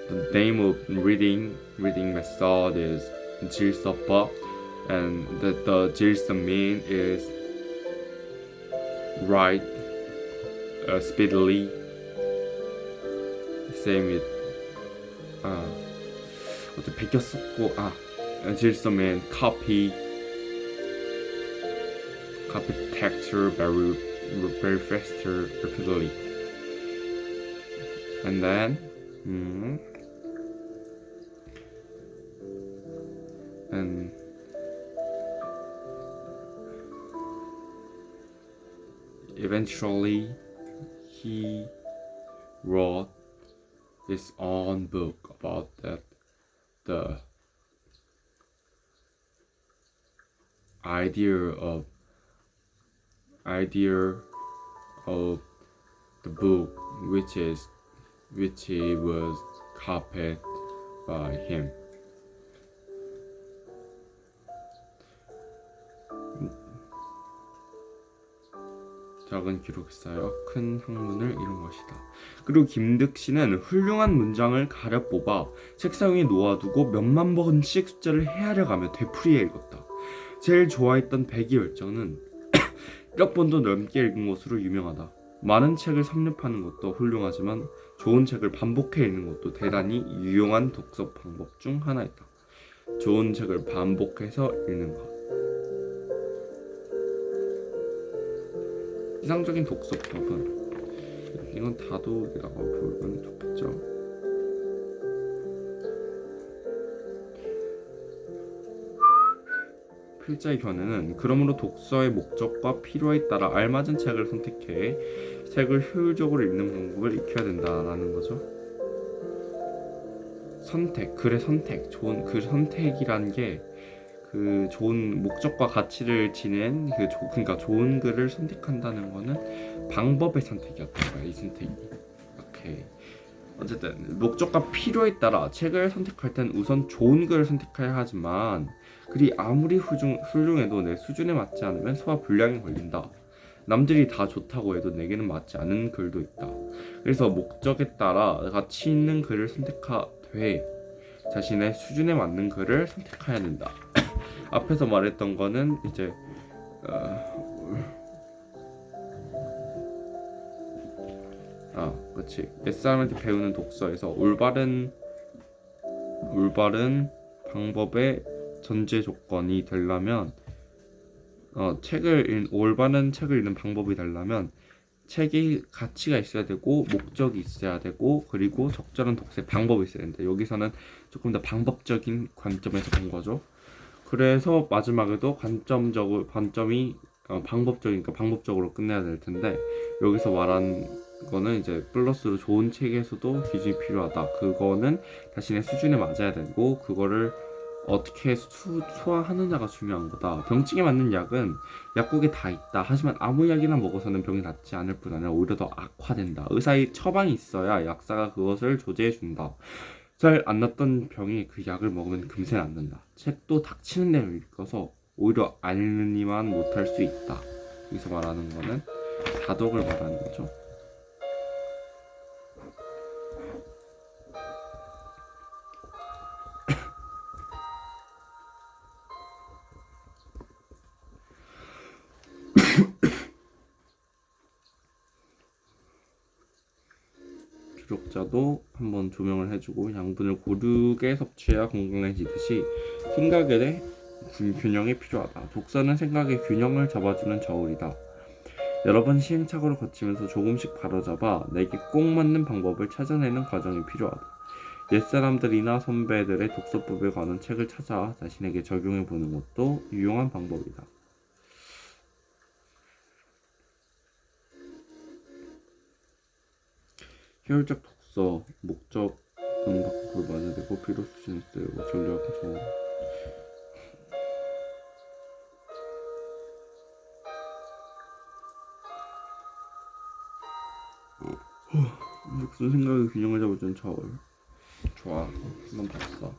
The name of reading method is 질서법, and the 질서 mean is write speedily. Same with 어제 베꼈었고 질서 mean copy text very faster rapidly, and then and eventually he wrote his own book about the idea of the book, which was copied by him. 작은 기록이 쌓여 큰 학문을 이룬 것이다. 그리고 김득신은 훌륭한 문장을 가려 뽑아 책상 위에 놓아두고 몇만 번씩 숫자를 헤아려가며 되풀이해 읽었다. 제일 좋아했던 백이열정은 1억 번도 넘게 읽은 것으로 유명하다. 많은 책을 섭렵하는 것도 훌륭하지만 좋은 책을 반복해 읽는 것도 대단히 유용한 독서 방법 중 하나이다. 좋은 책을 반복해서 읽는 것. 이상적인 독서법은, 이건 다독이라고 부르면 좋겠죠. 필자의 견해는 그러므로 독서의 목적과 필요에 따라 알맞은 책을 선택해 책을 효율적으로 읽는 방법을 익혀야 된다라는 거죠. 글의 선택, 좋은 글 선택이라는 게 그 좋은 목적과 가치를 지닌 그러니까 좋은 글을 선택한다는 거는 방법의 선택이었던 거야, 이 선택이. 오케이. 어쨌든 목적과 필요에 따라 책을 선택할 땐 우선 좋은 글을 선택해야 하지만 글이 아무리 훌륭해도 내 수준에 맞지 않으면 소화 불량이 걸린다. 남들이 다 좋다고 해도 내게는 맞지 않은 글도 있다. 그래서 목적에 따라 가치 있는 글을 선택하되 자신의 수준에 맞는 글을 선택해야 된다. 앞에서 말했던 거는 이제 그렇지. 옛사람한테 배우는 독서에서 올바른 방법의 전제 조건이 되려면 올바른 책을 읽는 방법이 되려면 책이 가치가 있어야 되고 목적이 있어야 되고 그리고 적절한 독서의 방법이 있어야 되는데 여기서는 조금 더 방법적인 관점에서 본 거죠. 그래서 마지막에도 관점이 방법적이니까 방법적으로 끝내야 될 텐데 여기서 말한 거는 이제 플러스로 좋은 책에서도 기준이 필요하다. 그거는 자신의 수준에 맞아야 되고 그거를 어떻게 소화하느냐가 중요한 거다. 병증에 맞는 약은 약국에 다 있다. 하지만 아무 약이나 먹어서는 병이 낫지 않을 뿐 아니라 오히려 더 악화된다. 의사의 처방이 있어야 약사가 그것을 조제해 준다. 잘 안 낫던 병이 그 약을 먹으면 금세 낫는다. 책도 닥치는 대로 읽어서 오히려 알느니만 못할 수 있다. 여기서 말하는 거는 다독을 말하는 거죠. 주력자도 한번 조명을 해주고 양분을 고르게 섭취해야 건강해지듯이 생각의 균형이 필요하다. 독서는 생각의 균형을 잡아주는 저울이다. 여러 번 시행착오를 거치면서 조금씩 바로잡아 내게 꼭 맞는 방법을 찾아내는 과정이 필요하다. 옛사람들이나 선배들의 독서법에 관한 책을 찾아 자신에게 적용해보는 것도 유용한 방법이다. 효율적 독서, 목적은 방법을 맞아야 되고 필요 수준에 쓰고 전략은 좋은 독서 생각의 균형을 잡아주는 저울. 좋아, 한번 봤어.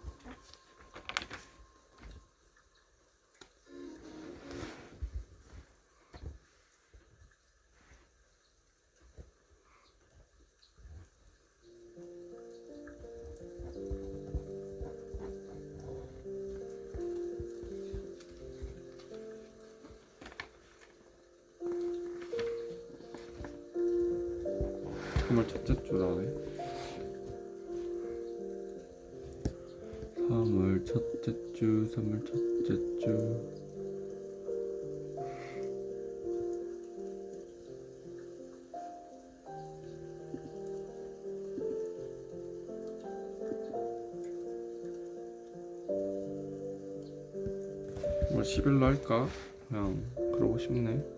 정말 첫째 주라네. 3월 첫째 주, 3월 첫째 주. 뭐 10일로 할까? 그냥 그러고 싶네.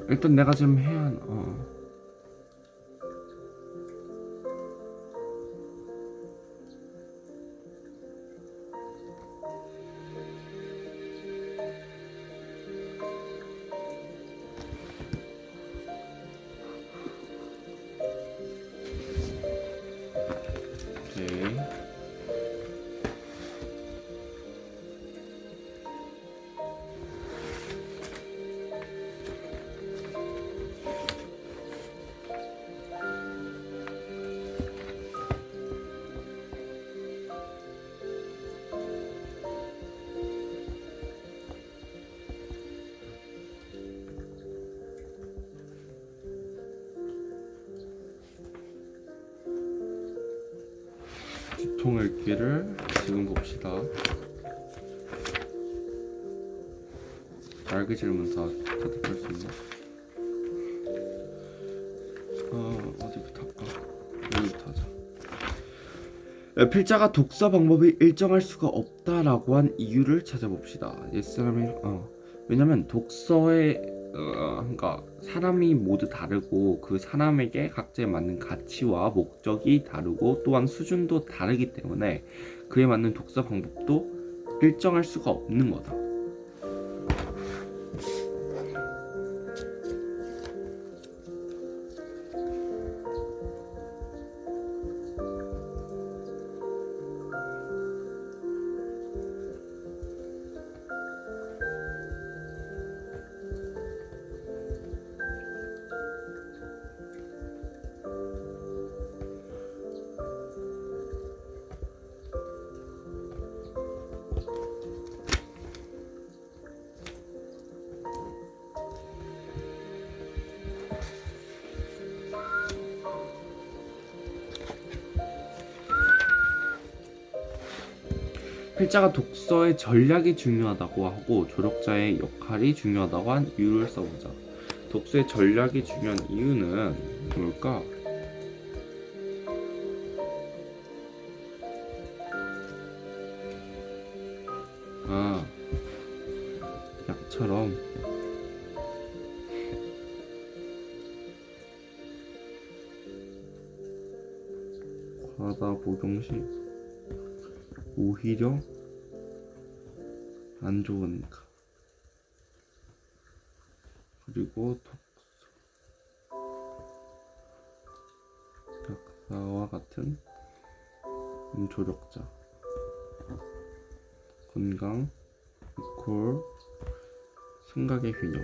일단 내가 지금 해야 오케이. 두통 읽기를 지금 봅시다. 날개 질문 다 대답할 수 있나? 어디부터 할까? 여기부터 하자. 필자가 독서 방법이 일정할 수가 없다라고 한 이유를 찾아봅시다. 옛사람이 왜냐면 독서의 그러니까 사람이 모두 다르고 그 사람에게 각자에 맞는 가치와 목적이 다르고 또한 수준도 다르기 때문에 그에 맞는 독서 방법도 일정할 수가 없는 거다. 필자가 독서의 전략이 중요하다고 하고 조력자의 역할이 중요하다고 한 이유를 써보자. 독서의 전략이 중요한 이유는 뭘까? 아, 약처럼 과다 복용 시 오히려 안 좋으니까. 그리고 약사와 같은 조력자 건강 이퀄 생각의 균형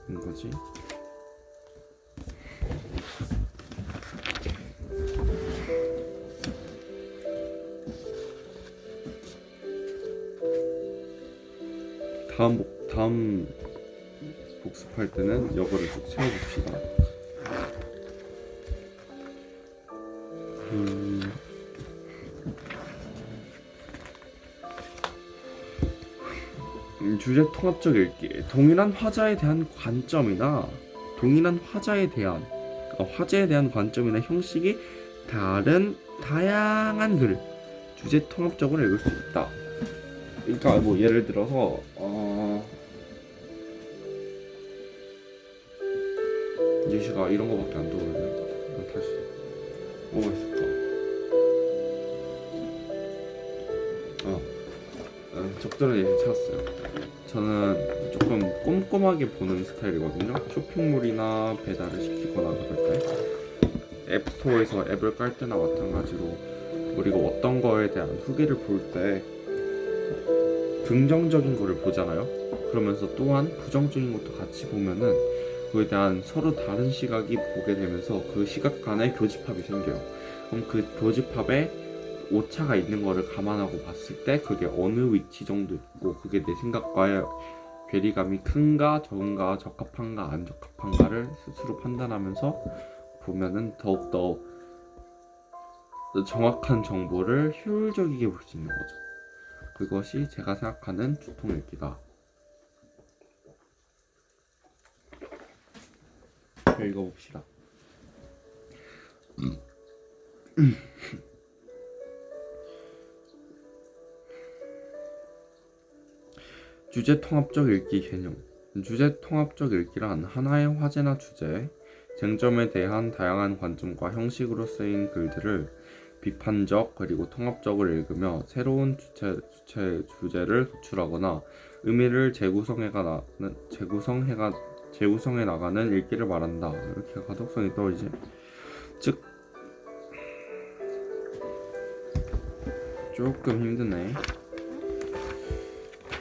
인거지. 다음 복습할 때는 이거를 쭉 채워봅시다. 주제 통합적 읽기. 동일한 화자에 대한 관점이나 화제에 대한 관점이나 형식이 다양한 글 주제 통합적으로 읽을 수 있다. 그러니까 뭐 예를 들어서 예시가 이런 거밖에 안 떠오르네. 다시 뭐가 있을까? 적절한 예시 찾았어요. 저는 조금 꼼꼼하게 보는 스타일이거든요. 쇼핑몰이나 배달을 시키거나 그럴 때 앱스토어에서 앱을 깔 때나 마찬가지로 우리가 어떤 거에 대한 후기를 볼 때 긍정적인 거를 보잖아요. 그러면서 또한 부정적인 것도 같이 보면은 그에 대한 서로 다른 시각이 보게 되면서 그 시각 간의 교집합이 생겨요. 그럼 그 교집합에 오차가 있는 거를 감안하고 봤을 때 그게 어느 위치 정도 있고 그게 내 생각과의 괴리감이 큰가 적은가 적합한가 안 적합한가를 스스로 판단하면서 보면은 더욱더 정확한 정보를 효율적이게 볼 수 있는 거죠. 그것이 제가 생각하는 주통읽기다. 읽어봅시다. 주제 통합적 읽기 개념. 주제 통합적 읽기란 하나의 화제나 주제, 쟁점에 대한 다양한 관점과 형식으로 쓰인 글들을 비판적 그리고 통합적으로 읽으며 새로운 주제를 도출하거나 의미를 재구성해 나가는 읽기를 말한다. 이렇게 가독성이 떨어지지. 즉 조금 힘드네.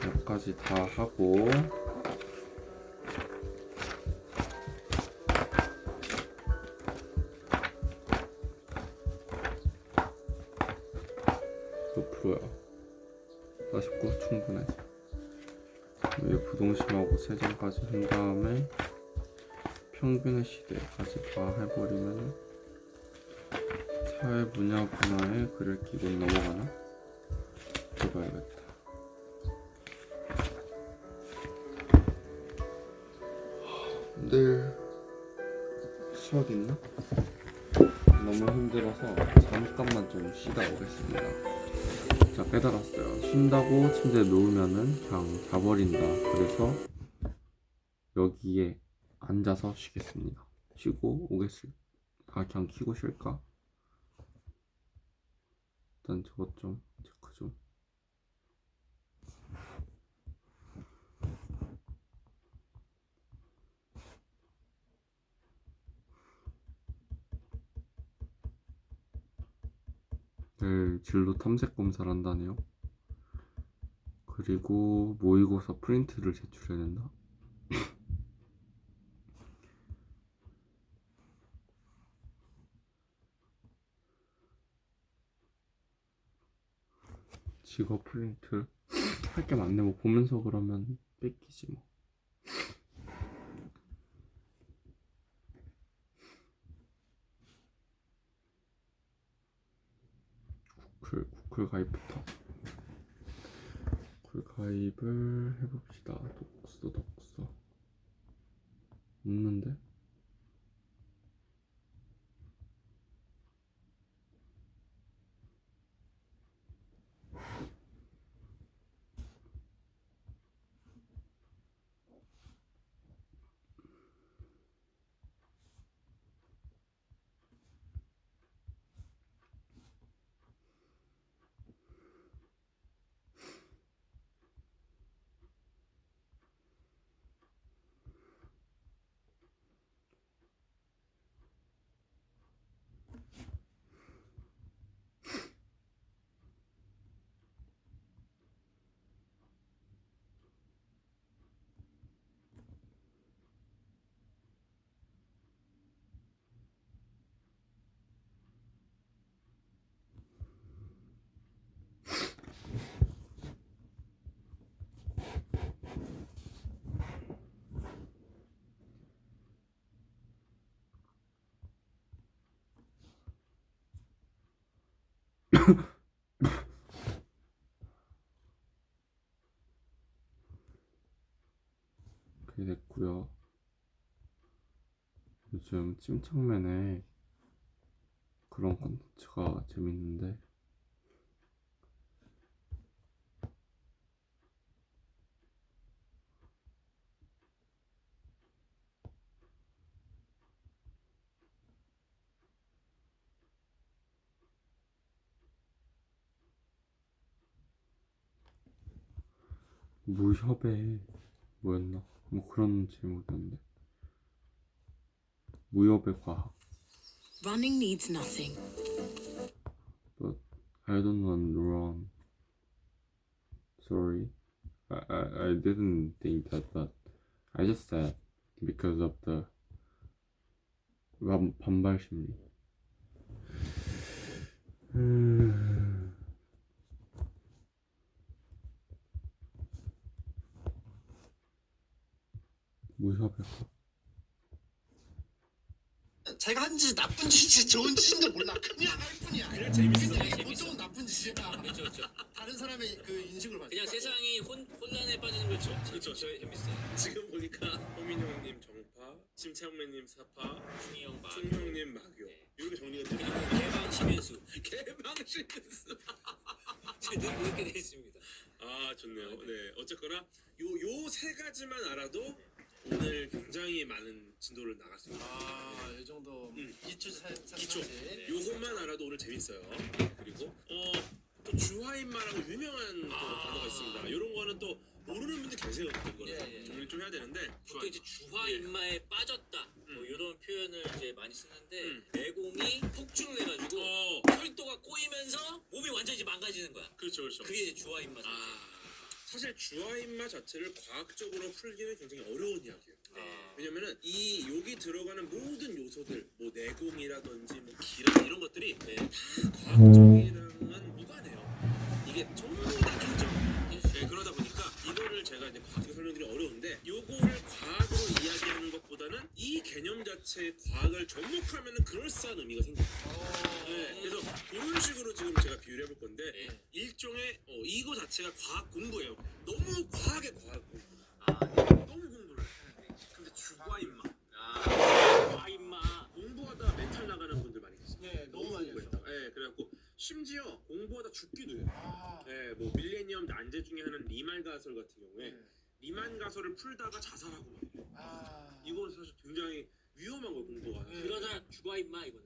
여기까지 다 하고 몇 프로야? 49 충분해. 왜 부동심하고 세점까지 한 다음에 평균의 시대까지 다 해버리면 사회 분야에 글을 끼고 넘어가나? 해봐야겠다. 내일 수업 있나? 너무 힘들어서 잠깐만 좀 쉬다 오겠습니다. 자, 깨달았어요. 쉰다고 침대에 누우면은 그냥 자버린다. 그래서 여기에 앉아서 쉬겠습니다. 쉬고 오겠습니다. 그냥 키고 쉴까? 일단 저것 좀 체크 좀. 내일 진로 탐색 검사를 한다네요. 그리고 모의고사 프린트를 제출해야 된다. 직업 프린트 할 게 많네. 뭐 보면서 그러면 뺏기지 뭐. 구글 가입부터. 구글 가입을 해봅시다. 독서 없는데? 그게 됐고요. 요즘 찜창맨에 그런 컨텐츠가 재밌는데 무협의 뭐였나? 뭐 그런 제목이었는데 무협의 과학. Running needs nothing. But I don't want to run. Sorry. I didn't think that, but I just said because of the 반발 심리. 무협의 과학. 자기가 한 짓이 나쁜 짓이 좋은 짓인지 몰라. 그냥 할 뿐이야. 그냥 재밌어. 이게 보통은 나쁜 짓이야. 그렇죠. 다른 사람의 그 인식을 받. 그냥 세상이 혼란에 빠지는 거죠. 그렇죠. 재밌어요. 지금 보니까 호민 형님 정파, 침착맨님 사파, 충이 형 막. 충형님 막요. 이렇게 정리가 그리고 되네요. 개방 심연수. 개방신스. 저는 그렇게 돼 있습니다. 아 좋네요. 네 어쨌거나 요 세 가지만 알아도 오늘 굉장히 많은 진도를 나갔습니다. 아, 이 정도 기초 기초. 네. 요것만 알아도 오늘 재밌어요. 그리고 또 주화인마라고 유명한 또 단어가 있습니다. 이런 거는 또 모르는 분들 계세요. 이거는 예. 정리를 좀 해야 되는데. 보통 이제 주화 인마에 빠졌다. 뭐 이런 표현을 이제 많이 쓰는데 내공이 폭증을 해가지고 혈도가 꼬이면서 몸이 완전히 이제 망가지는 거야. 그렇죠. 그게 이제 주화 인마 상태. 사실 주화인마 자체를 과학적으로 풀기는 굉장히 어려운 이야기예요. 네. 왜냐면은 이 여기 들어가는 모든 요소들, 뭐 내공이라든지 뭐 기랑 이런 것들이 네. 다 과학적이랑은 무관해요. 이게 전부 다 결정. 네, 그러다 보니까 이거를 제가 이제 과학적으로 설명드리기 어려운데 요거를 과학으로 이야기하는 것보다는 이 개념 자체의 과학을 접목하면은 그럴싸한 의미가 생겨요. 네, 그래서 그런 식으로 지금 제가 비유를 해볼 건데 네. 일종의 이거 자체가 과학 공부예요. 너무 과학의 과학 공부. 너무 공부를 해. 근데 주과인마. 주화 인마. 공부하다 멘탈 나가는 분들 많이 계세요. 네, 너무 많이 했어. 공부했다. 네, 그래갖고 심지어 공부하다 죽기도 해요. 아, 네, 뭐 밀레니엄 난제 중에 하나는 리만 가설 같은 경우에 네. 리만 가설을 풀다가 자살하고 막 이래요. 아, 이건 사실 굉장히 위험한 거예요, 공부가. 네. 그러다 주화 인마 이거네.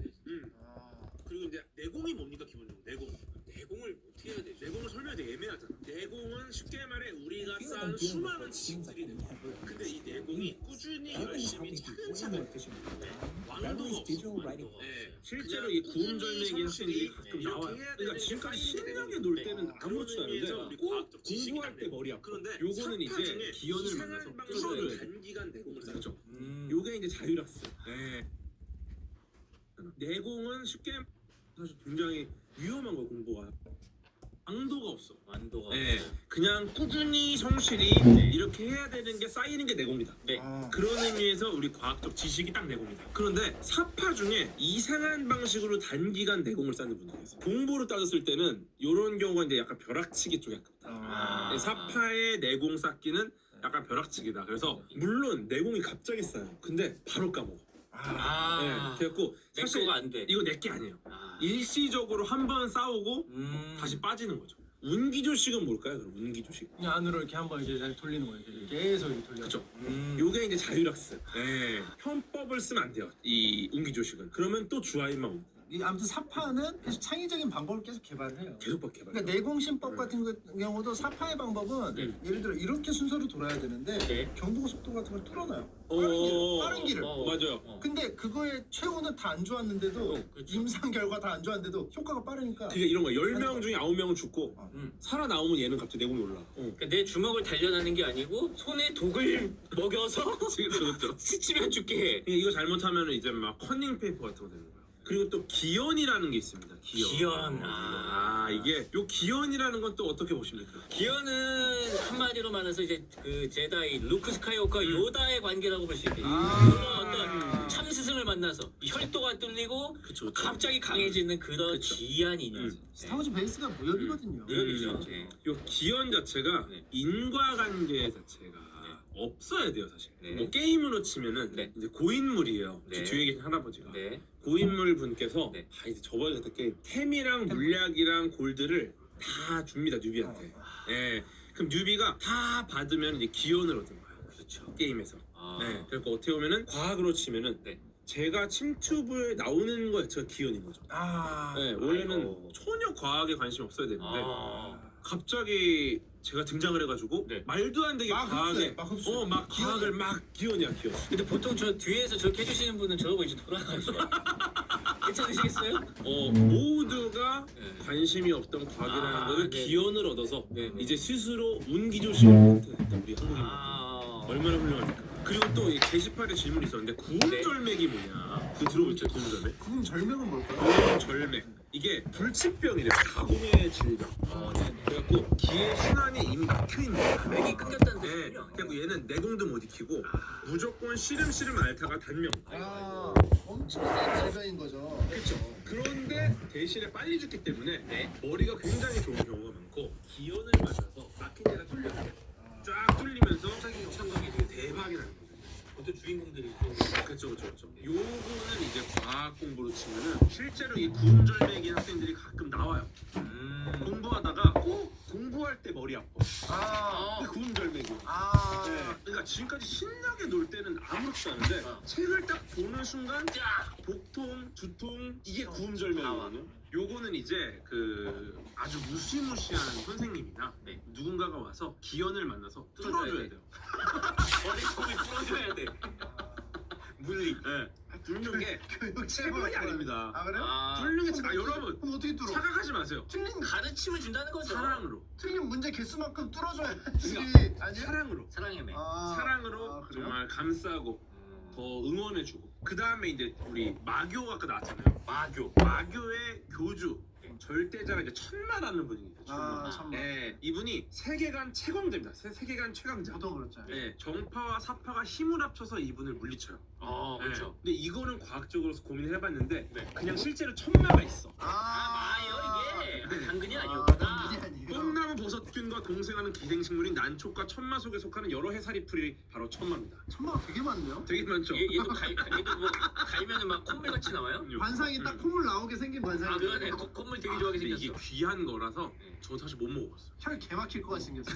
아, 그리고 이제 내공이 뭡니까 기본적으로 내공. 내공을 어떻게 해야 되죠? 내공을 설명이 되게 애매하잖아. 내공은 쉽게 말해 우리가 쌓은 수많은 지식들이 내공. 근데 이 내공이 꾸준히 열심히 차근차근 왕도가 없어. 네. 실제로 이 구음절매기 학생들이 가끔 나와요. 그러니까 지금까지 신나게 놀 때는 아무렇지도 않은데 꼭 공부할 때 머리 아파. 그런데 요거는 이제 기연을 만나서 풀어줘야 돼. 단기간 내공을 쌓죠. 그렇죠. 요게 이제 자율학습. 네. 내공은 쉽게 사실 굉장히 위험한 거 공부가. 왕도가 없어. 완도가. 네, 그냥 꾸준히 성실히 이렇게 해야 되는 게 쌓이는 게 내공이다. 네. 그런 의미에서 우리 과학적 지식이 딱 내공이다. 그런데 사파 중에 이상한 방식으로 단기간 내공을 쌓는 분들이 있어요. 공부로 따졌을 때는 이런 경우가 이제 약간 벼락치기 쪽에 가깝다. 네, 사파의 내공 쌓기는 약간 벼락치기다. 그래서 물론 내공이 갑자기 쌓여요. 근데 바로 까먹어. 네, 그래갖고 내 사실 거가 안 돼. 이거 내게 아니에요. 아. 일시적으로 한 번 싸우고 다시 빠지는 거죠. 운기조식은 뭘까요? 그럼 운기조식. 그냥 안으로 이렇게 한번 이제 잘 돌리는 거예요. 이렇게 계속 이렇게 돌려. 그렇죠. 요게 이제 자율학습. 네. 편법을 쓰면 안 돼요. 이 운기조식은. 그러면 또 주아인만 오고. 아무튼 사파는 계속 창의적인 방법을 계속 개발을 해요. 계속 개발. 그러니까 내공신법 같은 경우도 사파의 방법은 예를 들어 이렇게 순서로 돌아야 되는데 네. 경부고속도로 같은 걸 뚫어놔요. 빠른 길을. 맞아요. 근데 그거의 최후는 다 안 좋았는데도 그렇죠. 임상 결과 다 안 좋았는데도 효과가 빠르니까 그게 이런 거야. 10명 중에 9명은 죽고 음. 살아나오면 얘는 갑자기 내공이 올라. 그러니까 내 주먹을 단련하는 게 아니고 손에 독을 먹여서 지금 그렇죠. 스치면 죽게 해. 이거 잘못하면 이제 막 커닝 페이퍼 같은 거 되는 거야. 그리고 또 기연이라는 게 있습니다. 기연. 이게 요 기연이라는 건 또 어떻게 보십니까? 기연은 한마디로 말해서 이제 그 제다이 루크 스카이워커 요다의 관계라고 볼 수 있겠죠. 아. 어떤 참 스승을 만나서 혈도가 뚫리고 그쵸. 갑자기 강해지는 그런 그쵸. 기이한 인연. 스타워즈 베이스가 무협이거든요. 무협이죠. 네. 요 기연 자체가 네. 인과관계 자체가 없어야 돼요 사실. 네. 뭐 게임으로 치면은 네. 이제 고인물이에요. 네. 뒤에 계신 할아버지가 네. 고인물 분께서 네. 이제 접어야겠다 게임. 템이랑 물약이랑 골드를 다 줍니다 뉴비한테. 예. 그럼 뉴비가 다 받으면 이제 기연을 얻는 거예요. 그렇죠. 게임에서. 아. 네. 그러니까 어떻게 보면은 과학으로 치면은 네. 제가 침투부에 나오는 거 자체가 기연인 거죠. 네, 원래는 아이고. 전혀 과학에 관심이 없어야 되는데 아. 갑자기 제가 등장을 해가지고 네. 말도 안 되게 막 과학에 흡수해, 막 흡수해. 막 과학을 막 기연이야 기연. 근데 보통 저 뒤에서 저렇게 해주시는 분은 저러고 이제 돌아가시죠. 괜찮으시겠어요? 모두가 네. 관심이 없던 과학이라는 아, 거를 네. 기연을 얻어서 네. 이제 스스로 운기조식을 선택했다 우리 한국인. 아. 얼마나 훌륭합니까? 그리고 또 이 게시판에 질문이 있었는데 구음절맥이 뭐냐? 그 들어보셨죠 구음절맥? 그럼 절명은 뭘까요? 구음절맥 이게 불치병이래요. 가공의 질병. 그래갖고 기의 순환이 이미 막혀있는 거야. 맥이 끊겼다는 네, 뜻이군요. 그래갖고 얘는 내공도 못 익히고 무조건 시름시름 앓다가 단명. 엄청 센 질병인 거죠. 그렇죠. 그런데 대신에 빨리 죽기 때문에 머리가 굉장히 좋은 경우가 많고 기연을 맞아서 막힌 데가 뚫려요. 쫙 뚫리면서 청각이 되게 대박이 나는 거죠. 보통 주인공들이 또 그렇죠. 요거는 이제 과학 공부로 치면은 실제로 이 구음절맥인 학생들이 가끔 나와요. 공부하다가 꼭 공부할 때 머리 아파. 근데 구음절맥이. 네. 그러니까 지금까지 신나게 놀 때는 아무렇지도 않은데 책을 딱 보는 순간 복통, 두통 이게 구음절맥이거든요. 요거는 이제 그 아주 무시무시한 선생님이나 누군가가 와서 기연을 만나서 뚫어줘야 돼요. 머리통을 풀어줘야 돼. 물리. 뚫는 게 체벌이 아닙니다. 아 그래요? 뚫는 게 여러분 그럼 어떻게 뚫어? 착각하지 마세요. 틀린 가르침을 준다는 거죠. 사랑으로. 틀린 문제 개수만큼 뚫어줘야지. 아니야? 사랑으로. 사랑의 맥. 사랑으로 그래요? 정말 감싸고 더 응원해주고 그 다음에 이제 우리 마교 아까 나왔잖아요. 마교의 교주 절대자가 이제 천마라는 분이 있어요. 천마. 네, 이분이 세계관 최강자입니다. 세계관 최강자. 보통 그렇죠. 네, 정파와 사파가 힘을 합쳐서 이분을 물리쳐요. 그렇죠. 근데 이거는 과학적으로 고민을 해봤는데 그냥 실제로 천마가 있어. 마요 이게 당근이 당근이 아니었구나. 아니에요. 뽕나무 버섯균과 동생하는 기생식물인 난초과 천마 속에 속하는 여러 해살이풀이 바로 천마입니다. 천마가 되게 많네요. 되게 많죠. 얘도 얘도 뭐 갈면은 막 콧물 같이 나와요? 관상이 딱 콧물 나오게 생긴 관상이. 그러네. 콧물 되게 좋아하게 근데 생겼어. 이게 귀한 거라서 저 사실 못 먹어봤어요. 혈 개막힐 것 같이 생겼어.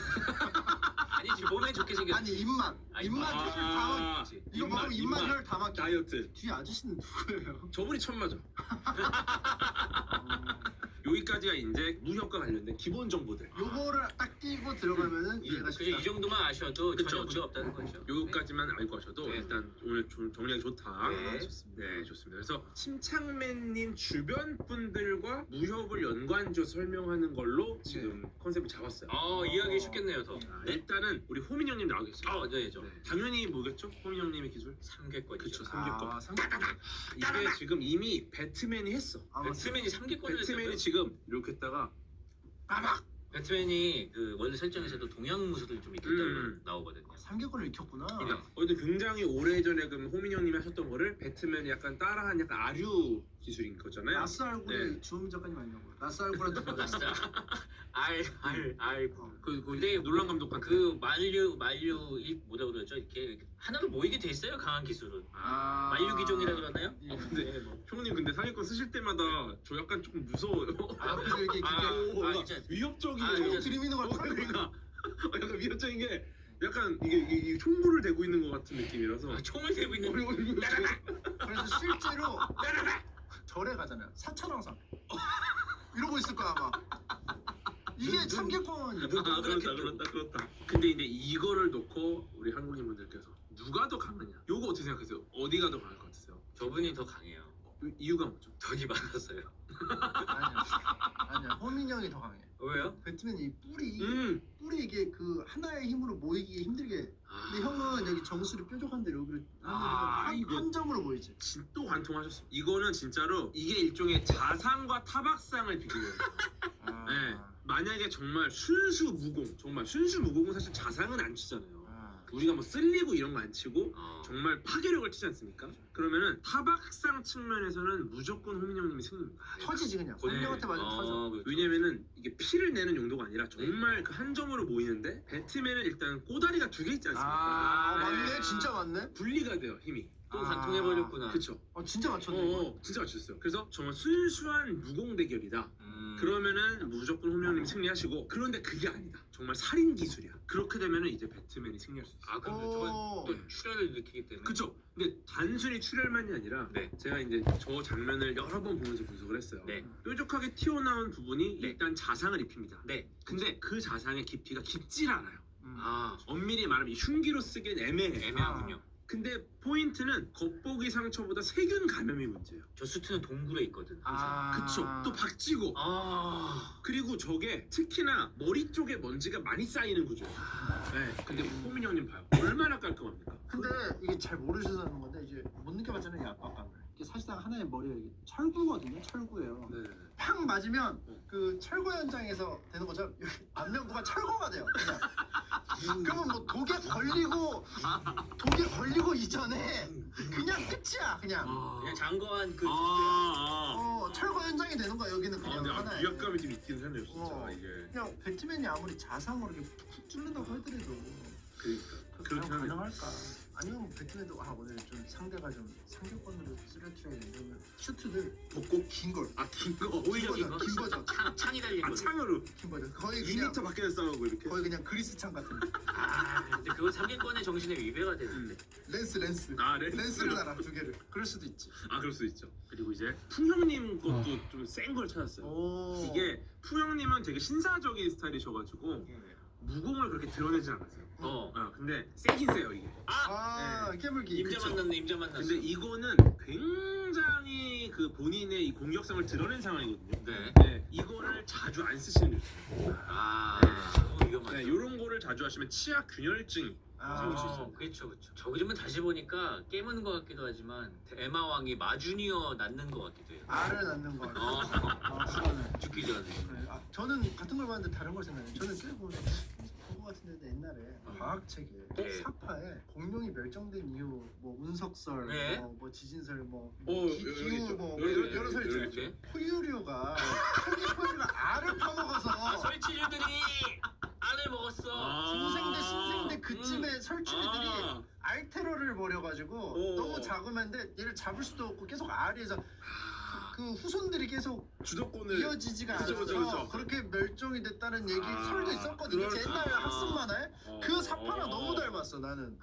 아니 지금 몸에 좋게 생겼어. 아니 입만. 입만 혈 다 막. 이거 먹으면 입만 혈 다 막혀. 다이어트. 뒤에 아저씨는 누구예요? 저분이 천마죠. 여기까지가 이제 무협과 관련된 기본 정보들. 요거를 딱 끼고 들어가면은 이해가 그죠 쉽다. 이 정도만 아셔도 그쵸, 전혀 그쵸. 문제 없다는 거죠. 요거까지만 알고 하셔도 네. 일단 오늘 좀 정리하기 좋다. 네. 네, 좋습니다. 그래서 침착맨님 주변 분들과 무협을 연관지어 설명하는 걸로 지금 컨셉을 잡았어요. 이해하기 쉽겠네요 더. 일단은 우리 호민 형님 나와 계세요. 네. 당연히 뭐겠죠? 호민 형님의 기술? 삼계권이죠. 그쵸, 삼계권. 아, 삼계권. 이게 지금 이미 배트맨이 했어. 아, 맞습니다. 배트맨이 삼계권을 배트맨이 했어요. 지금 이렇게 했다가 빠박. 배트맨이 그 원래 설정에서도 동양 무술이 좀 있겠다고 나오거든요. 삼겹살을 익혔구나. 근데 굉장히 오래전에 그 호민 형님이 하셨던 거를 배트맨이 약간 따라한 약간 아류 기술인 거잖아요. 나스 알고리 네. 주호민 작가님 아니냐고. 나스 알고리한테 배웠어. 근데 놀란 감독한테. 그 만류 뭐라 그러죠? 이렇게 하나로 모이게 돼 있어요. 강한 기술은. 만류 기종이라 그러나요? 근데 네, 뭐. 형님 근데 상위권 쓰실 때마다 저 약간 조금 무서워요. 그래서 이렇게 진짜. 위협적이에요. 진짜. 들이미는 걸 그러니까 약간 위협적인 게 약간 이게 총구를 대고 있는 것 같은 느낌이라서. 총을 대고 있는. 그래서 실제로 절에 가잖아요. 사천왕상 이러고 있을 거야 아마. 이게 삼계권이. 그렇다. 근데 이제 이거를 놓고 우리 한국인 분들께서 누가 더 강하냐? 요거 어떻게 생각하세요? 어디가 더 강할 것 같으세요? 저분이 더 강해요. 이유가 뭐죠? 덕이 많았어요. 아니야. 호민 형이 더 강해. 왜요? 배트맨 이 뿌리 이게 그 하나의 힘으로 모이기 힘들게. 근데 형은 여기 정수리 뾰족한 데로 여기를 한 점으로 보이지. 또 관통하셨어. 이거는 진짜로 이게 일종의 자상과 타박상을 비교해요. 네. 만약에 정말 순수 무공은 사실 자상은 안 치잖아요. 우리가 뭐 쓸리고 이런 거 안 치고 정말 파괴력을 치지 않습니까? 그러면은 타박상 측면에서는 무조건 호민 형님이 승리입니다. 터지지 그냥. 호민 형한테 맞으면 터져. 그렇죠. 왜냐면은 이게 피를 내는 용도가 아니라 정말 그 한 점으로 모이는데 배트맨은 일단 꼬다리가 2개 있지 않습니까? 맞네. 진짜 맞네. 분리가 돼요 힘이. 또 관통해버렸구나. 그쵸? 진짜 맞췄네. 진짜 맞췄어요. 그래서 정말 순수한 무공 대결이다. 그러면은 무조건 호민 형님이 승리하시고, 그런데 그게 아니다. 정말 살인 기술이야. 그렇게 되면은 이제 배트맨이 승리할 수 있어요. 그러면 저건 또 출혈을 느끼기 때문에. 그쵸? 근데 단순히 출혈만이 아니라 네. 제가 이제 저 장면을 여러 번 보면서 분석을 했어요. 네. 뾰족하게 튀어나온 부분이 네. 일단 자상을 입힙니다. 네. 근데 그 자상의 깊이가 깊질 않아요. 아, 엄밀히 말하면 이 흉기로 쓰기엔 애매해. 애매하군요. 근데 포인트는 겉보기 상처보다 세균 감염이 문제예요. 저 수트는 동굴에 있거든. 그쵸? 또 박쥐고. 그리고 저게 특히나 머리 쪽에 먼지가 많이 쌓이는 구조예요. 네. 근데 호민 형님 봐요. 얼마나 깔끔합니까? 근데 이게 잘 모르셔서 그런 건데 이제 못 느껴봤잖아요 이 압박감을. 이게 사실상 하나의 머리가 이게 철구거든요. 철구예요. 네. 팍 맞으면 그 철거 현장에서 되는 거죠. 안면부가 철거가 돼요. 그냥. 그러면 뭐 독에 걸리고 이전에 그냥 끝이야. 그냥. 그냥 장거한 그. 철거 현장이 되는 거야 여기는 그냥 근데 하나의. 위압감이 좀 있긴 하네요, 진짜 이게. 그냥 배트맨이 아무리 자상으로 이렇게 푹 뚫는다고 하더라도 그러니까. 그렇게 과연 하네요. 가능할까? 아니면 배트맨도 오늘 좀 상대가 좀 상대권으로 쓰러트려야 되면 슈트들 벗고 긴 걸. 긴 거. 오히려 긴 거. 긴 거죠. 창이 달린 거. 창으로 긴 거죠. 거의 그냥 2m 밖에서 싸우고 이렇게. 거의 그냥 그리스 창 같은. 근데 그건 삼계권의 정신에 위배가 되는데. 렌스. 렌스를 달아 2개를. 그럴 수도 있지. 그럴 수 있죠. 그리고 이제 풍형님 것도 좀 센 걸 찾았어요. 이게 풍형님은 되게 신사적인 스타일이셔가지고 무공을 그렇게 드러내진 않았어요. 근데 세긴 세요 이게. 깨물기. 임자 만났네. 근데 이거는 굉장히 그 본인의 이 공격성을 드러낸 상황이거든요. 네. 이거를 자주 안 쓰시는 분. 이거 맞아. 이런 거를 자주 하시면 치아 균열증이 생길 수 있어요. 그렇죠. 저그러면 다시 보니까 깨무는 것 같기도 하지만 에마 왕이 마주니어 낳는 것 같기도 해요. 알을 낳는 거. 그거는. 죽기 전에. 네. 저는 같은 걸 봤는데 다른 걸 생각해요. 저는 꽤 본거 같은데 옛날에 과학책에 네. 사파에 공룡이 멸종된 이유 뭐 운석설, 네. 뭐 지진설, 뭐 여기 기후 있죠. 뭐 여기 여러 설 있잖아요. 이렇게. 포유류가 포유류가 알을 파먹어서 설치류들이 알을 먹었어. 중생대 신생대 그쯤에 설치류들이 알 테러를 벌여가지고 너무 작으면데 얘를 잡을 수도 없고 계속 알에서 그 후손들이 계속 주도권을 이어지지가 그쵸, 않아서 그쵸. 그렇게 멸종이 됐다는 얘기 설도 있었거든요. 제 옛날에 학습 만화에 그 사파랑 너무 닮았어 나는.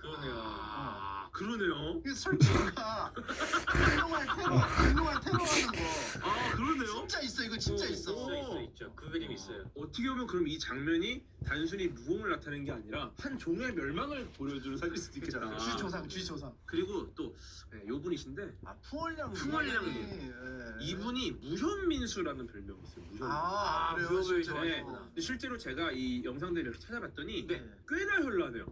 그러네요. 이 설치가 공룡알 테러하는 거. 그러네요. 진짜 있어 이거 진짜 있어. 있죠. 그 그림 있어요. 어떻게 보면 그럼 이 장면이 단순히 무공을 나타내는 게 아니라 한 종의 멸망을 보여주는 사진일 수도 있겠다. 주조상. 그리고 또 요 분이신데 풍월량님. 이분이 무현민수라는 별명이 있어요. 무현민수. 그래요. 그걸 진짜. 좋아했구나. 근데 실제로 제가 이 영상들을 이렇게 찾아봤더니 네. 꽤나 현란해요.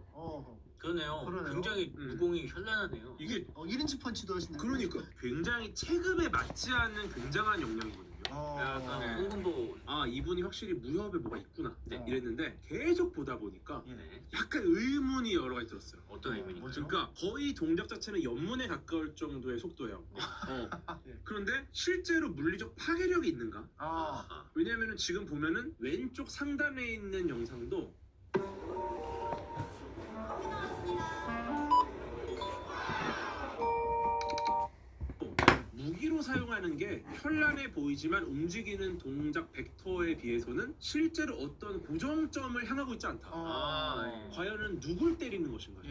그러네요. 그러네요. 굉장히 무공이 현란하네요. 이게 1인치 펀치도 하시네. 그러니까 굉장히 체급에 맞지 않는 굉장한 역량이거든요. 약간 홍금보. 아 이분이 확실히 무협에 뭐가 있구나 네. 이랬는데 계속 보다 보니까 네. 약간 의문이 여러 가지 들었어요. 어떤 의미입니까? 뭐죠? 그러니까 거의 동작 자체는 연문에 가까울 정도의 속도예요. 그런데 실제로 물리적 파괴력이 있는가? 아, 왜냐면은 지금 보면은 왼쪽 상단에 있는 영상도 무기로 사용하는 게 현란해 보이지만 움직이는 동작 벡터에 비해서는 실제로 어떤 고정점을 향하고 있지 않다. 과연은 누굴 때리는 것인가?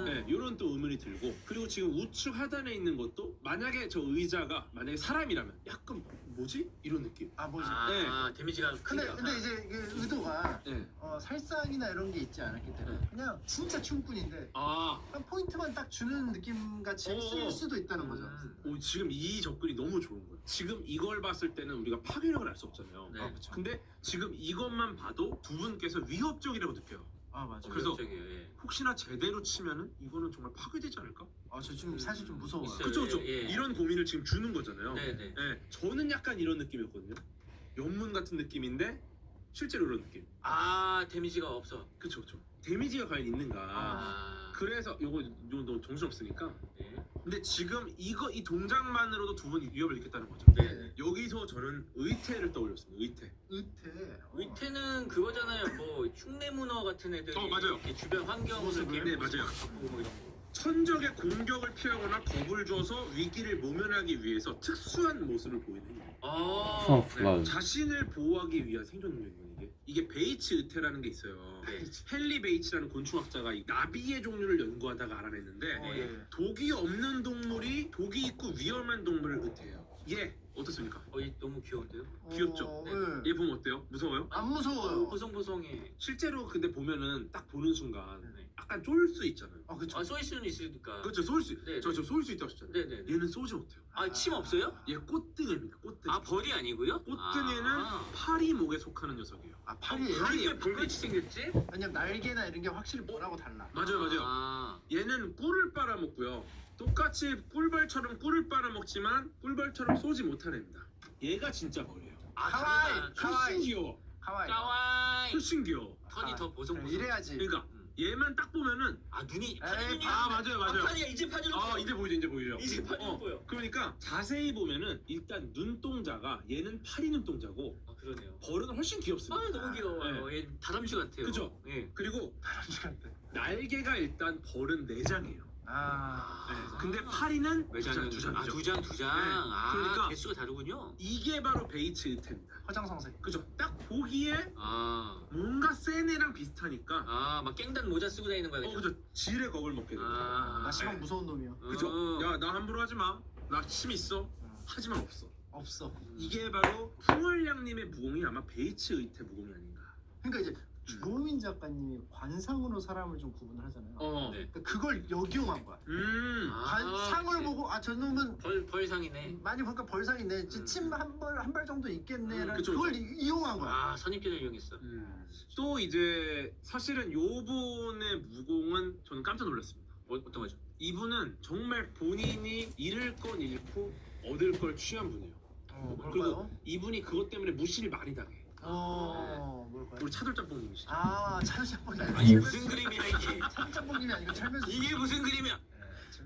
네, 이런 또 의문이 들고 그리고 지금 우측 하단에 있는 것도 만약에 저 의자가 만약에 사람이라면 약간 뭐지? 이런 느낌. 아 뭐지? 데미지가 크니까. 근데 이제 그 의도가 네. 살상이나 이런 게 있지 않았기 때문에 그냥 진짜 춤꾼인데 아, 그냥 포인트만 딱 주는 느낌 같이 쓸 수도 있다는 거죠. 지금 이 접근이 너무 좋은 거예요. 지금 이걸 봤을 때는 우리가 파괴력을 알 수 없잖아요. 네. 그쵸. 근데 지금 이것만 봐도 두 분께서 위협적이라고 느껴요. 아 맞아. 그래서 예. 혹시나 제대로 치면은 이거는 정말 파괴되지 않을까? 저 지금 사실 좀 무서워요. 있어요. 그쵸 그쵸. 예. 이런 고민을 지금 주는 거잖아요. 네네. 네, 저는 약간 이런 느낌이었거든요. 연문 같은 느낌인데 실제로 이런 느낌. 데미지가 없어. 그쵸 그쵸. 데미지가 과연 있는가? 그래서 요거 너 정신 없으니까. 네. 근데 지금 이 동작만으로도 두 분이 위협을 느꼈다는 거죠. 네. 여기서 저는 의태를 떠올렸습니다. 의태. 의태. 의태는 그거잖아요. 뭐 흉내 문어 같은 애들이 맞아요. 이렇게 주변 환경을 모습을. 이렇게 네, 맞아요. 바꾸고 뭐 이런 거. 천적의 공격을 피하거나 겁을 줘서 위기를 모면하기 위해서 특수한 모습을 보이는 거예요. 카모플라즈. 자신을 보호하기 위한 생존 능력이에요. 이게 베이츠 의태라는 게 있어요. 네. 헨리 베이츠라는 곤충학자가 이 나비의 종류를 연구하다가 알아냈는데 예. 독이 없는 동물이 독이 있고 위험한 동물을 의태해요. 얘 어떻습니까? 얘 너무 귀여운데요? 귀엽죠? 네. 얘 보면 어때요? 무서워요? 안 무서워요. 보송보송해. 실제로 근데 보면은 딱 보는 순간 네. 약간 쫄 수 있잖아요. 그쵸. 쏘일 수는 있으니까. 그렇죠, 쏠 수. 네, 저 쏠 수 있다고 하셨잖아요. 네네. 얘는 쏘지 못해요. 침 없어요? 얘 꽃등입니다. 꽃등. 벌이 아니고요? 꽃등에는 파리목에 속하는 녀석이에요. 팔이에요? 파리에 불같이 생겼지? 왜냐면 날개나 이런 게 확실히 뭐라고 달라. 맞아요. 얘는 꿀을 빨아먹고요. 똑같이 꿀벌처럼 꿀을 빨아먹지만 꿀벌처럼 쏘지 못하는 애입니다. 얘가 진짜 벌이에요. 카와이. 훨씬 카와이. 귀여워. 카와이. 까와이. 훨씬 귀여워. 턴이 더 보송보송. 이래야지. 그러니까 얘만 딱 보면은 눈이 에이, 파리 맞아요. 파리야 이제 파리로 보여. 이제 보이죠. 이제 파리로 보여. 그러니까 자세히 보면은 일단 눈동자가 얘는 파리 눈동자고 그러네요. 벌은 훨씬 귀엽습니다. 너무 귀여워요. 얘 다람쥐 같아요. 그죠? 예. 그리고 시간대. 날개가 일단 벌은 4장이에요. 아. 근데 파리는 매장은 두 장이죠. 두 장. 그러니까 개수가 다르군요. 이게 바로 베이츠 의태입니다. 화장성색. 그죠? 딱 보기에 아, 뭔가 센 애랑 비슷하니까 막 깽단 모자 쓰고 다니는 거야. 그죠? 지뢰 겁을 먹게 됩니다. 나 시방 네. 무서운 놈이야. 그죠? 야 나 함부로 하지 마. 나 침 있어. 하지만 없어. 없어. 이게 바로 풍월량님의 무공이 아마 베이츠 의태 무공이 아닌가. 그러니까 이제 조민 작가님이 관상으로 사람을 좀 구분을 하잖아요. 네. 그러니까 그걸 역이용한 거야. 관상을 보고 저 놈은 벌상이네. 많이 보니까 벌상이네. 침 한 발 정도 있겠네라는 그쵸, 그걸 이용한 거야. 선입견을 이용했어. 또 이제 사실은 요분의 무공은 저는 깜짝 놀랐습니다. 어떤 거죠? 이분은 정말 본인이 잃을 건 잃고 얻을 걸 취한 분이에요. 뭘까요? 그리고 이분이 그것 때문에 무시를 많이 당해. 뭘까요? 우리 차돌짬뽕님이시죠. 차돌짬뽕이 이게 아니고 무슨 그림이야 이게? 차돌짬뽕님이 아니고 철면수. 이게 무슨 그림이야?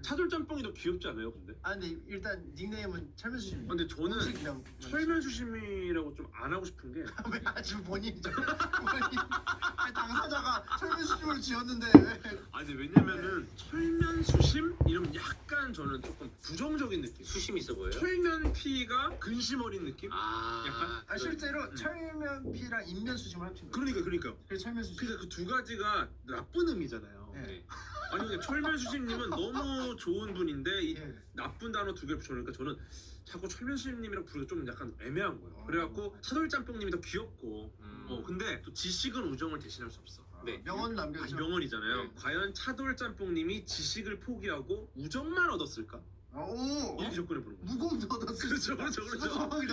차돌짬뽕이 더 귀엽지 않아요, 근데? 근데 일단 닉네임은 철면수님. 근데 저는 그냥 철면수심이라고 좀 안 하고 싶은 게 왜 아주 본인이죠? 당사자가 철면수님을 지었는데 왜? 아니 왜냐면은 철면수심 이러면 약간 저는 조금 부정적인 느낌. 수심 있어 보여요? 철면피가 근심 어린 느낌? 약간? 실제로 철면피랑 인면수심을 합친 거예요. 그러니까. 그래서 철면수심. 그러니까 그 두 가지가 나쁜 의미잖아요. 네. 아니 근데 철면수심님은 너무 좋은 분인데 이 예. 나쁜 단어 두 개를 붙여놓으니까 저는 자꾸 철면수심님이랑 부르기 좀 약간 애매한 거예요. 그래갖고 차돌짬뽕님이 더 귀엽고 근데 또 지식은 우정을 대신할 수 없어. 네. 명언 남겼죠. 명언이잖아요. 네. 과연 차돌짬뽕님이 지식을 포기하고 우정만 얻었을까? 오. 이 조건을 보는 거예요. 무공도 얻었을 그렇죠.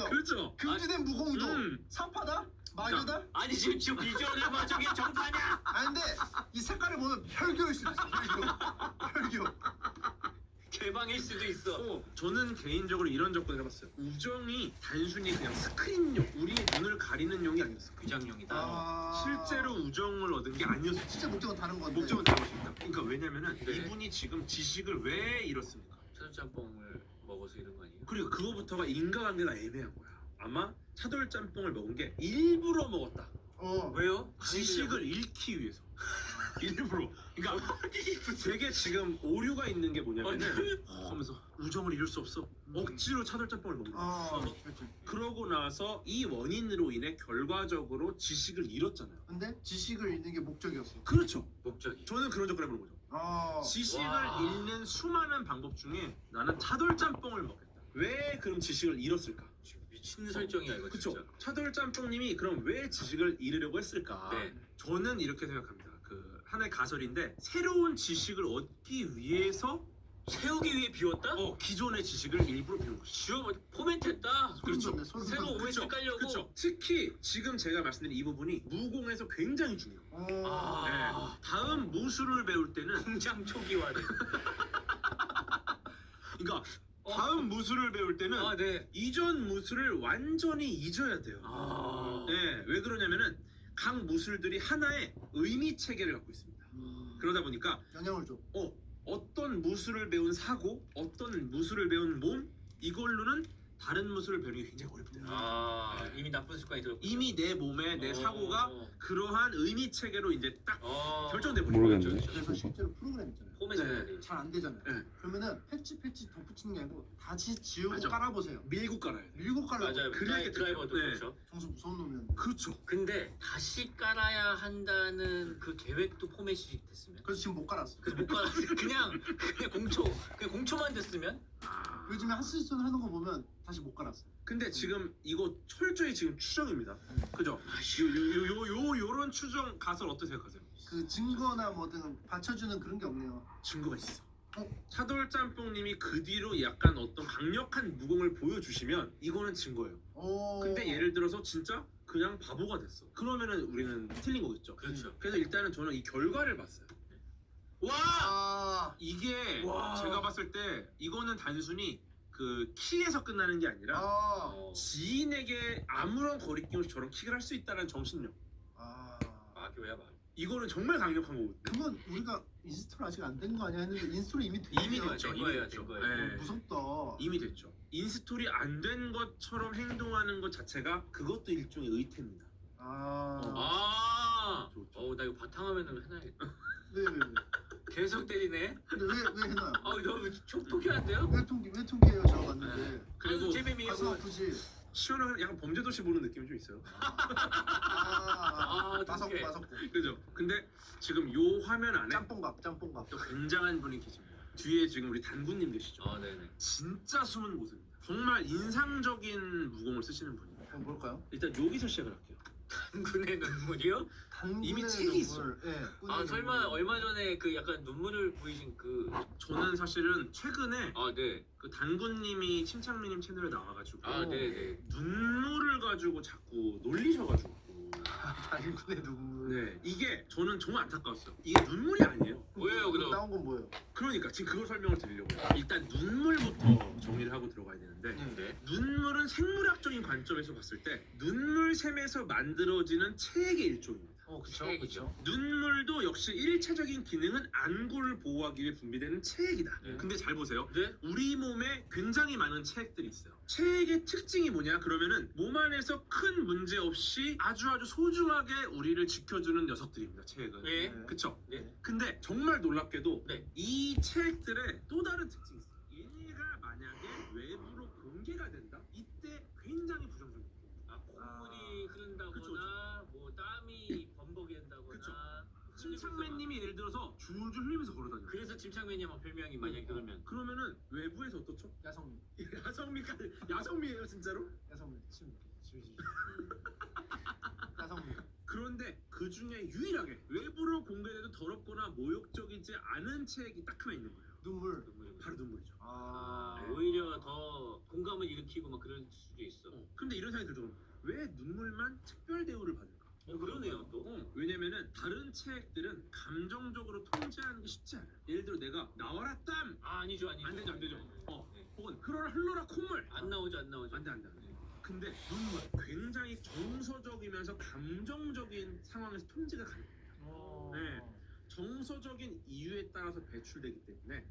그렇죠. 금지된 무공도 사파다? 마녀다? 아니 지금 비주얼을 봐 저게 정파냐? 근데 이 색깔을 보면 혈교일 수도 있어. 혈교. 개방일 수도 있어. 저는 개인적으로 이런 접근을 해봤어요. 우정이 단순히 그냥 스크린용, 우리의 눈을 가리는 용이 아니었어. 규장용이다. 실제로 우정을 얻은 게 아니었어. 진짜 목적은 다른 건데. 목적은 다른 것입니다. 그러니까 왜냐면은 네. 이분이 지금 지식을 왜 잃었습니까? 차돌짬뽕을 먹어서 이런 거 아니에요? 그리고 그거부터가 인과관계가 애매한 거야. 아마 차돌짬뽕을 먹은 게 일부러 먹었다. 왜요? 지식을 잃기 위해서. 일부러. 그러니까 되게 지금 오류가 있는 게 뭐냐면은 하면서 우정을 잃을 수 없어. 억지로 차돌짬뽕을 먹는 거야. 그렇지. 그러고 나서 이 원인으로 인해 결과적으로 지식을 잃었잖아요. 근데 지식을 잃는 게 목적이었어. 그렇죠. 목적이. 저는 그런 접근을 해보는 거죠. 지식을 와. 잃는 수많은 방법 중에 나는 차돌짬뽕을 먹겠다. 왜 그럼 지식을 잃었을까? 미친 설정이야 이거 그쵸? 진짜. 차돌짬뽕님이 그럼 왜 지식을 잃으려고 했을까? 네. 저는 이렇게 생각합니다. 그 하나의 가설인데 새로운 지식을 얻기 위해서 세우기 위해 비웠다? 기존의 지식을 일부러 비운 것이죠. 지워 포맷했다. 그렇죠. 새로 OS 깔려고. 그렇죠. 특히 지금 제가 말씀드린 이 부분이 무공에서 굉장히 중요해요. 아. 다음 무술을 배울 때는 공장 초기화돼. 그러니까 다음 무술을 배울 때는 아 네. 이전 무술을 완전히 잊어야 돼요. 아. 네, 왜 그러냐면은 각 무술들이 하나의 의미 체계를 갖고 있습니다. 그러다 보니까 영향을 줘. 어떤 무술을 배운 사고, 어떤 무술을 배운 몸 이걸로는 다른 무술을 배우는 게 굉장히 어렵대요. 아 이미 나쁜 습관이 들었고. 이미 내 몸에 내 사고가 그러한 의미 체계로 이제 딱 결정돼 버린 모르겠네. 거죠. 그래서 실제로 프로그램 있잖아요. 포맷을 네. 해야 돼. 잘 안 되잖아요. 네. 그러면은 패치 덧붙이는 게 아니고 다시 지우고 맞아. 깔아보세요. 밀고 깔아야 돼. 밀고 깔아요. 맞아요. 그래야 드라이버도 네. 그렇죠. 정수 무서운 놈이었는데. 그렇죠. 근데 다시 깔아야 한다는 그 계획도 포맷이 됐으면. 그래서 지금 못 깔았어. 그래서 못 깔아. 그냥 공초만 됐으면. 요즘에 하스스톤 하는 거 보면 다시 못 깔았어. 근데 지금 이거 철저히 지금 추정입니다. 그죠? 요런 추정 가설 어떻게 생각하세요? 그 증거나 뭐든 받쳐주는 그런 게 없네요. 증거가 있어. 차돌짬뽕님이 그 뒤로 약간 어떤 강력한 무공을 보여주시면 이거는 증거예요. 근데 예를 들어서 진짜 그냥 바보가 됐어. 그러면은 우리는 틀린 거겠죠. 그렇죠. 그래서 일단은 저는 이 결과를 봤어요. 와! 이게 제가 봤을 때 이거는 단순히 그 킥에서 끝나는 게 아니라 지인에게 아무런 거리낌 없이 저런 킥을 할 수 있다는 정신력. 마교야 마. 이거는 정말 강력한 거거든요. 그건 우리가 인스톨 아직 안 된 거 아니야 했는데 인스톨이 이미 이미 됐네요. 됐죠. 된 이미 거예요, 됐죠. 된 거예요. 네. 무섭다. 이미 됐죠. 인스톨이 안 된 것처럼 행동하는 것 자체가 그것도 일종의 의태입니다. 나 이거 바탕화면으로 해놔야겠다. 왜? 계속 때리네. 근데 왜 해놔요? 너무 촉촉해한데요? 왜 통계예요? 저 갔는데. 그리고 재미미 가슴 아프지. 시원한 약간 범죄도시 보는 느낌이 좀 있어요. 마석고. 그죠? 근데 지금 요 화면 안에 짬뽕밥. 또 굉장한 분이 계십니다. 뒤에 지금 우리 단군님 계시죠? 네네. 진짜 숨은 모습입니다. 정말 인상적인 무공을 쓰시는 분입니다. 그럼 뭘까요? 일단 여기서 시작을 할게요. 단군의 눈물이요? 이미 책이 있어. 예. 설마 얼마 전에 그 약간 눈물을 보이신 그. 저는 사실은 최근에 네. 그 단군님이 침착맨님 채널에 나와가지고 네네. 눈물을 가지고 자꾸 놀리셔가지고 단군의 눈물. 네 이게 저는 정말 안타까웠어요. 이게 눈물이 아니에요. 뭐예요 그럼? 나온 건 뭐예요? 그러니까 지금 그걸 설명을 드리려고요. 일단 눈물부터 정리를 하고 들어가야 되는데 네. 눈물은 생물학적인 관점에서 봤을 때 눈물샘에서 만들어지는 체액의 일종입니다. 그쵸. 눈물도 역시 일차적인 기능은 안구를 보호하기 위해 분비되는 체액이다. 네. 근데 잘 보세요. 네? 우리 몸에 굉장히 많은 체액들이 있어요. 체액의 특징이 뭐냐? 그러면은 몸 안에서 큰 문제 없이 아주 소중하게 우리를 지켜주는 녀석들입니다. 체액은. 네. 그쵸? 네. 근데 정말 놀랍게도 네. 이 체액들의 또 다른 특징이 있어요. 얘네가 만약에 외부로 공개가 된다? 이때 굉장히 부정적이에요. 콧물이 흐른다거나 그쵸. 뭐 땀이 범벅이 된다거나. 침착맨님이 예를 들어서 줄줄 흘리면서 걸어다녀요. 그래서 침착맨이 막 별명이 만약에 그러면은 외부에서 어떻죠? 야성미. 야성미예요 진짜로? 야성미. 야성미. 그런데 그 중에 유일하게 외부로 공개돼도 더럽거나 모욕적이지 않은 체액이 딱 하나 있는 거예요. 눈물. 바로 눈물이죠. 오히려 더 공감을 일으키고 막 그럴 수도 있어. 근데 이런 생각이 들죠. 왜 눈물만 특별 대우를 받을까? 그러네요 또. 왜냐면은 다른 책들은 감정적으로 통제하는 게 쉽지 않아요. 예를 들어 내가 나와라 땀! 아니죠. 안 되죠. 네. 혹은 흘러라 콧물! 안 나오죠. 안 돼. 근데 눈물 굉장히 정서적이면서 감정적인 상황에서 통제가 가능해요. 네. 정서적인 이유에 따라서 배출되기 때문에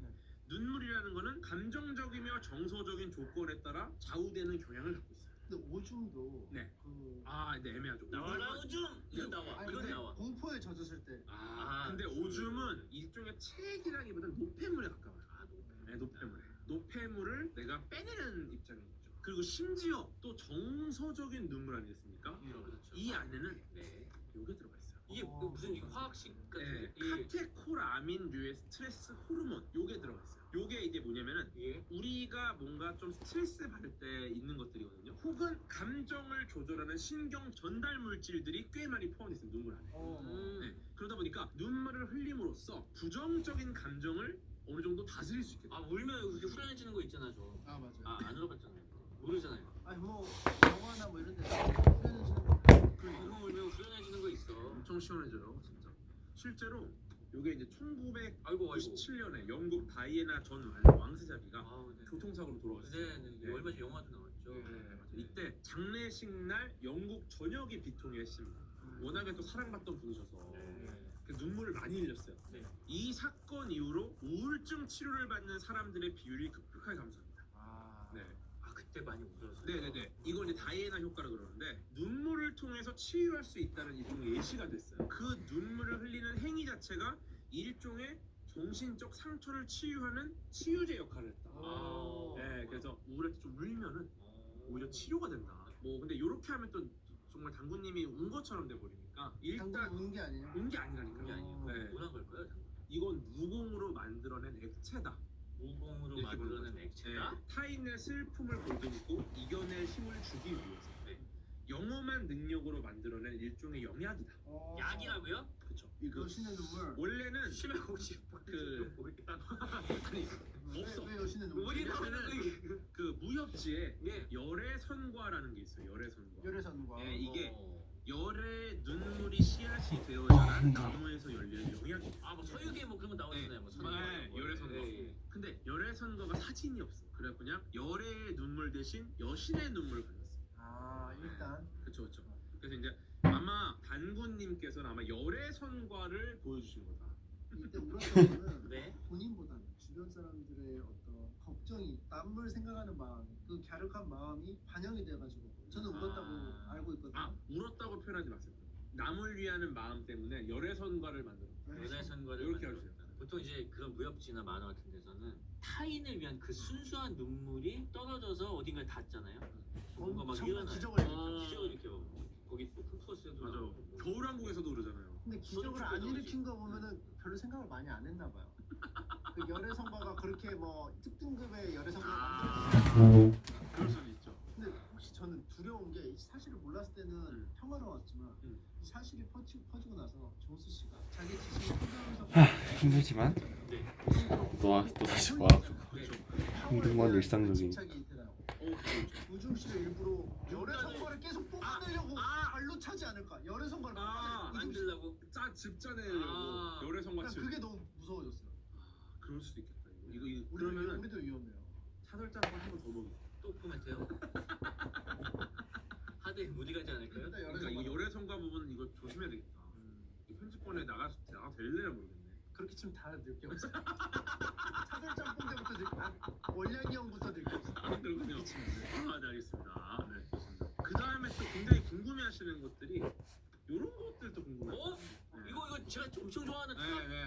눈물이라는 거는 감정적이며 정서적인 조건에 따라 좌우되는 경향을 갖고 있어요. 근데 오줌도 네. 그 네, 애매하죠. 나와라 오줌. 이거 나와. 아니, 이건 근데 나와. 공포에 젖었을 때 근데 오줌은 일종의 책이라기보다는 노폐물에 가까워요. 네, 노폐물을 내가 빼내는 입장인 거죠. 그리고 심지어 또 정서적인 눈물 아니겠습니까? 그렇죠. 이 안에는 네. 요게 들어가 있어요. 이게 무슨 화학식 같은 네, 게 카테콜아민류의 스트레스 호르몬 요게 들어가 있어요. 요게 이제 뭐냐면은 예. 우리가 뭔가 좀 스트레스 받을 때 있는 것들이거든요. 혹은 감정을 조절하는 신경 전달 물질들이 꽤 많이 포함되어 있어요. 눈물 안에. 네, 그러다 보니까 눈물을 흘림으로써 부정적인 감정을 어느 정도 다스릴 수 있겠죠. 울면 이렇게 후련해지는 거 있잖아 저. 맞아요. 안 울어봤잖아요. 모르잖아요. 아니 뭐 영화나 뭐 이런 데서 후련해지는 거 엉엉 울면 후련해지는 거 있어. 엄청 시원해져요, 진짜. 실제로 요게 이제 아이고. 1997년에 영국 다이애나 전 왕세자비가 네. 교통사고로 돌아가셨어요. 네. 얼마 전에 영화도 나왔죠. 네, 맞아요. 이때 장례식 날 영국 전역이 비통해 했습니다. 워낙에 또 사랑받던 분이셔서 그 눈물을 많이 흘렸어요. 네. 이 사건 이후로 우울증 치료를 받는 사람들의 비율이 급격하게 감소합니다. 네. 그때 많이 울었어요. 네네네. 이건 이제 다이애나 효과라 그러는데 눈물을 통해서 치유할 수 있다는 일종의 예시가 됐어요. 그 눈물을 흘리는 행위 자체가 일종의 정신적 상처를 치유하는 치유제 역할을 했다. 네, 그래서 우울할 때 좀 울면은 오히려 치료가 된다. 뭐 근데 이렇게 하면 또 정말 당구님이 운 것처럼 돼버리니까 일단 당근 우는 게 아니에요. 운 게 아니라니까요. 그게 아니고 네. 운한 걸까요? 이건 무공으로 만들어낸 액체다. 무공으로 이렇게 보는 만들어낸 거죠. 액체다. 네. 타인의 슬픔을 보듬고 이겨낼 힘을 주기 위해서 네. 영험한 능력으로 만들어낸 일종의 영약이다. 약이라고요? 그렇죠. 이거 여신의 눈물. 원래는 심해 혹시 그- 아니 없어. 왜 여신의 눈물? 물이 나오는 그 무협지에 예. 열애선과라는 게 있어요. 열애선과. 열애선과. 예, 이게 열의 눈물이 씨앗이 되어 자란 나무에서 열리는 영약입니다. 뭐 서유기에 뭐 그런 거 나오잖아요. 뭐 네, 열애선과. 근데 열애선과가 사진이 없어. 그래 그냥 열애의 눈물 대신 여신의 눈물을 가졌어. 일단 그렇죠. 그래서 이제 아마 단군님께서는 아마 열애선과를 보여주신 거다. 이때 울었던 거는 네. 본인보다는 주변 사람들의 어떤 걱정이 남을 생각하는 마음, 그 갸륵한 마음이 반영이 돼가지고 저는 울었다고 알고 있거든요. 울었다고 표현하지 마세요. 남을 위하는 마음 때문에 열애선과를 만들었어요. 연애 선거를 이렇게 만들었다. 해주세요. 보통 이제 그런 무협지나 만화 같은 데서는 타인을 위한 그 순수한 눈물이 떨어져서 어딘가에 닿잖아요. 뭔가 막 엄청 일어나요. 기적을 기적을 일으켜. 거기 포스에도 맞아. 나오고 뭐. 겨울왕국에서도 그러잖아요. 근데 기적을 안 일으킨 거 보면은 별로 생각을 많이 안 했나 봐요. 그 열애선과가 그렇게 뭐 특등급의 열애선과가 만들어졌어요. 그럴 수도 있죠. 근데 혹시 저는 두려운 게 이 사실을 몰랐을 때는 평화로웠지만 이 사실이 퍼지고 나서 존스 씨가 자기 지식을 포기하면서 힘들지만 네. 또다시 와 힘든 건 일상적인. 집착이 되나요? 우중 씨를 일부러 열애선과를 계속 뽑아내려고 발로 차지 않을까? 열애선과를 만들라고. 집자내려고 열애선과 치우. 그게 너무 무서워졌어요. 그럴 수도 있겠다. 이거 그러면은 우리도 위험해요. 차돌장 한번 더 먹이. 또 코멘트요? 하드에 무리 가지 않을까요? 일단 그러니까 이거 열애선과 부분 이거 조심해야 되겠다. 이 편집본에 나가 될래야 모르겠네. 그렇게 치면 다 늙게 없어. 차돌짬뽕 때부터 늙게 원량이 형부터 늙게 없어. 그렇군요. 네, 알겠습니다. 네, 좋습니다. 그 다음에 또 굉장히 궁금해하시는 것들이 이런 것들도 궁금해요. 이거 제가 엄청 좋아하는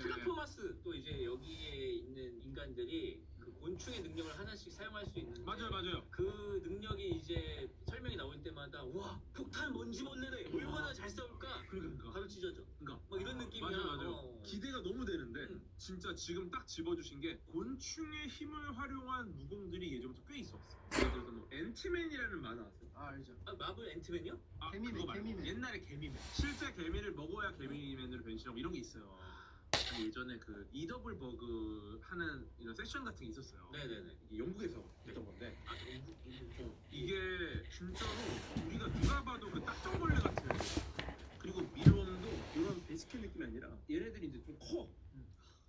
트라포마스 또 이제 여기에 있는 인간들이 그 곤충의 능력을 하나씩 사용할 수 있는데 맞아요. 그 능력이 이제 설명이 나올 때마다 와 폭탄 뭔지 몰래래 얼마나 잘 싸울까 그러니까. 바로 찢어져 그러니까. 막 이런 느낌이야. 맞아요. 기대가 너무 되는데 진짜 지금 딱 집어주신 게 곤충의 힘을 활용한 무공들이 예전부터 꽤 있었어. 예를 들어서 뭐 앤트맨이라는 만화 아세요? 알죠. 마블 앤트맨이요? 개미맨, 그거 말고 개미맨. 옛날에 개미맨. 실제 개미를 먹어야 개미맨으로 변신하고 이런 게 있어요. 예전에 그 이더블 버그 하는 이런 세션 같은 게 있었어요. 네네네. 이게 영국에서 했던 건데 영국 이게 진짜로 우리가 누가 봐도 그 딱정벌레 같은 그리고 미로움도 이런 베이직한 느낌이 아니라 얘네들이 이제 좀 커.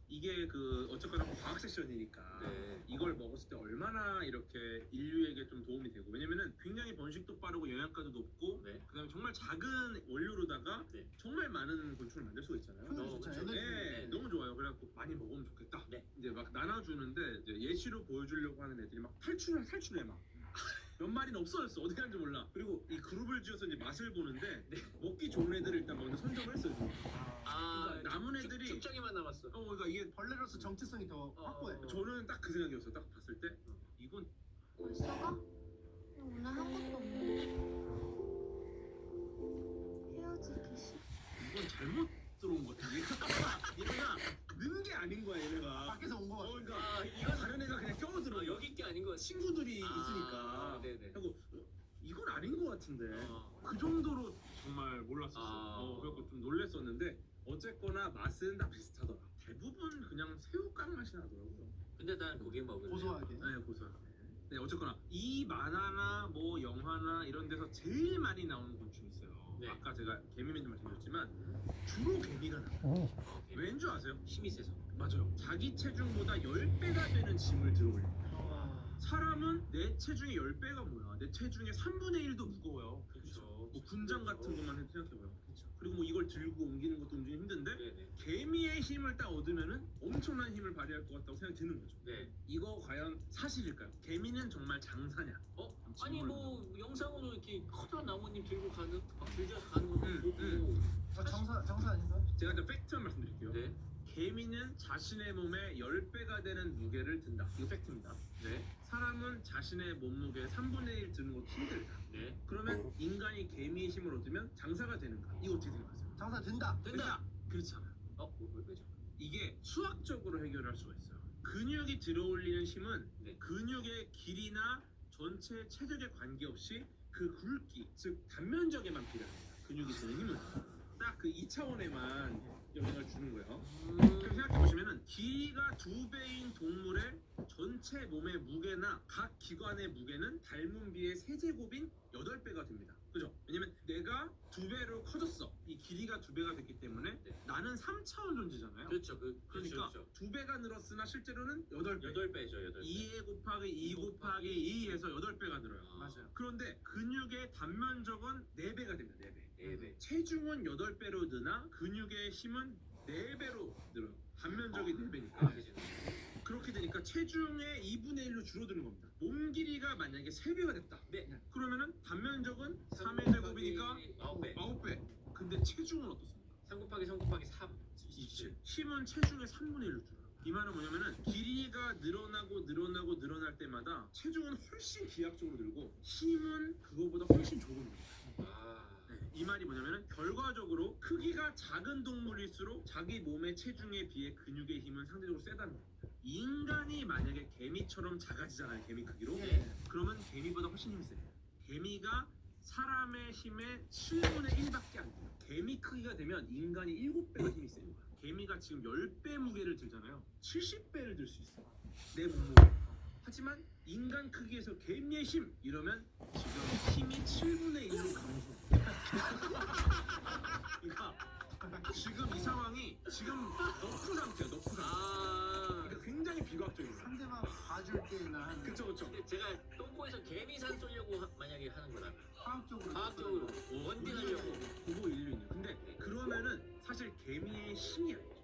이게 그 어쨌거나 과학 세션이니까 네. 이걸 먹었을 때 얼마나 이렇게 인류에게 좀 도움이 되고, 왜냐면은 굉장히 번식도 빠르고 영양가도 높고 네. 그다음에 정말 작은 원료로다가 네. 정말 많은 곤충을 만들 수가 있잖아요. 진짜 그렇죠. 에너지. 네, 너무 좋아요. 그래갖고 많이 먹으면 좋겠다. 네. 이제 막 나눠주는데 이제 예시로 보여주려고 하는 애들이 막 탈출해 막. 몇 마리는 없어졌어. 어디 갔는지 몰라. 그리고 이 그룹을 지어서 이제 맛을 보는데 먹기 좋은 애들을 일단 먼저 선정을 했어요. 그러니까 남은 애들이 축적이만 남았어. 그러니까 이게 벌레로서 정체성이 더 확고해. 저는 딱 그 생각이었어요. 딱 봤을 때 이건 벌써가? 나 오늘 한 것도 없는데. 헤어지기 싫어. 이건 잘못 들어온 것 같아. 얘가 는 게 아닌 거야 얘네가. 밖에서 온 거 같아. 그러니까 이건 다른 애가 그냥 껴들어. 여기 게 아닌 거 같아. 친구들이 있으니까. 네네. 하고 이건 아닌 것 같은데. 아. 그 정도로 정말 몰랐었어. 아. 그래서 좀 놀랬었는데 어쨌거나 맛은 다 비슷하더라. 대부분 그냥 새우깡 맛이 나더라고요. 근데 난 고기 먹을래. 고소하게. 네, 고소하게. 네, 어쨌거나 이 만화나 뭐 영화나 이런 데서 제일 많이 나오는 곤충이 있어요. 네. 아까 제가 개미맨도 말씀드렸지만 주로 개미가 나와요. 왠 줄 아세요? 힘이 세서. 맞아요. 자기 체중보다 10배가 되는 짐을 들어올려요. 사람은 내 체중의 10배가 뭐야? 내 체중의 3분의 1도 무거워요. 그렇죠. 뭐 군장 같은 것만 해도 생각해봐요. 그렇죠. 그리고 뭐 이걸 들고 옮기는 것도 움직이기 힘든데 네네. 개미의 힘을 딱 얻으면은 엄청난 힘을 발휘할 것 같다고 생각이 드는 거죠. 네. 이거 과연 사실일까요? 개미는 정말 장사냐? 아니 뭐 영상으로 이렇게 커다란 나뭇잎 들고 가는 막 들져서 가는 거 보고. 장사 아닌가? 제가 이제 팩트만 말씀드릴게요. 네. 개미는 자신의 몸에 10배가 되는 무게를 든다. 이거 팩트입니다. 네. 사람은 자신의 몸무게의 3분의 1 드는 것도 힘들다. 네. 그러면 인간이 개미의 힘을 얻으면 장사가 되는가? 이거 어떻게 생각하세요? 장사 된다. 된다. 그렇지 않아요. 왜죠? 이게 수학적으로 해결할 수가 있어요. 근육이 들어올리는 힘은 네. 근육의 길이나 전체 체력에 관계없이 그 굵기, 즉 단면적에만 필요합니다. 근육이 드는 힘은 딱 그 2차원에만 영향을 주는 거예요. 그럼 생각해 보시면은 길이가 2배인 동물의 전체 몸의 무게나 각 기관의 무게는 닮은 비의 세제곱인 8배가 됩니다. 그죠? 왜냐면 내가 2배로 커졌어. 이 길이가 2배가 됐기 때문에 네. 나는 3차원 존재잖아요. 그렇죠. 그러니까 그렇죠. 2배가 늘었으나 실제로는 8배. 8배죠. 8배. 2에 곱하기 2 곱하기 2에서 8배가 늘어요. 맞아요. 그런데 근육의 단면적은 4배가 됩니다. 4배. 4배. 체중은 8배로 느나 근육의 힘은 4배로 늘어요. 단면적이 4배니까. 그렇게 되니까 체중의 2분의 1로 줄어드는 겁니다. 몸 길이가 만약에 3배가 됐다. 네. 그러면은 단면적은 3의 제곱이니까 9배. 9배. 근데 체중은 어떻습니까? 3 곱하기 3 곱하기 3. 27. 힘은 체중의 3분의 1로 줄어요. 이 말은 뭐냐면은 길이가 늘어날 때마다 체중은 훨씬 기하학적으로 늘고 힘은 그거보다 훨씬 적은 겁니다. 이 말이 뭐냐면은 결과적으로 크기가 작은 동물일수록 자기 몸의 체중에 비해 근육의 힘은 상대적으로 세다는 겁니다. 인간이 만약에 개미처럼 작아지잖아요. 개미 크기로. 네. 그러면 개미보다 훨씬 힘이 세요. 개미가 사람의 힘의 7분의 1밖에 안 돼요. 개미 크기가 되면 인간이 7배가 힘이 세는 거야. 개미가 지금 10배 무게를 들잖아요. 70배를 들 수 있어요. 내 몸무게. 하지만 인간 크기에서 개미의 힘 이러면 지금 힘이 7분의 1로 감소. 그러니까 지금 이 상황이 지금 너프 상태야. 너프 상태. 그러니까 굉장히 비과학적이에요. 상대방 봐줄 때나 하는 그쵸 그쵸. 근데 제가 똥꼬에서 개미산 쏘려고 만약에 하는 거라면 과학적으로 원딩하려고. 보고 인류인요. 근데 그러면은 사실 개미의 힘이 아니죠.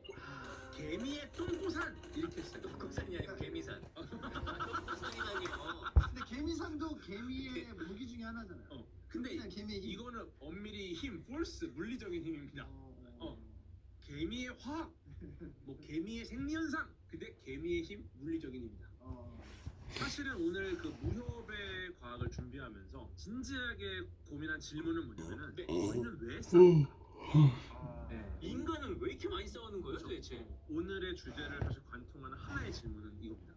개미의 똥꼬산 이렇게 했어요. 똥꼬산이 아니고 개미산. 똥꼬산이라니요. 근데 개미산도 개미의 무기 중에 하나잖아요. 근데 그냥 개미의 힘. 이거는 엄밀히 힘, force, 물리적인 힘입니다. 개미의 화학, 뭐 개미의 생리현상, 근데 개미의 힘, 물리적인 힘이다. 사실은 오늘 그 무협의 과학을 준비하면서 진지하게 고민한 질문은 뭐냐면은 네. 우리는 왜 싸울까? 네. 인간은 왜 이렇게 많이 싸우는 거예요, 도대체? 오늘의 주제를 사실 관통하는 하나의 질문은 이겁니다.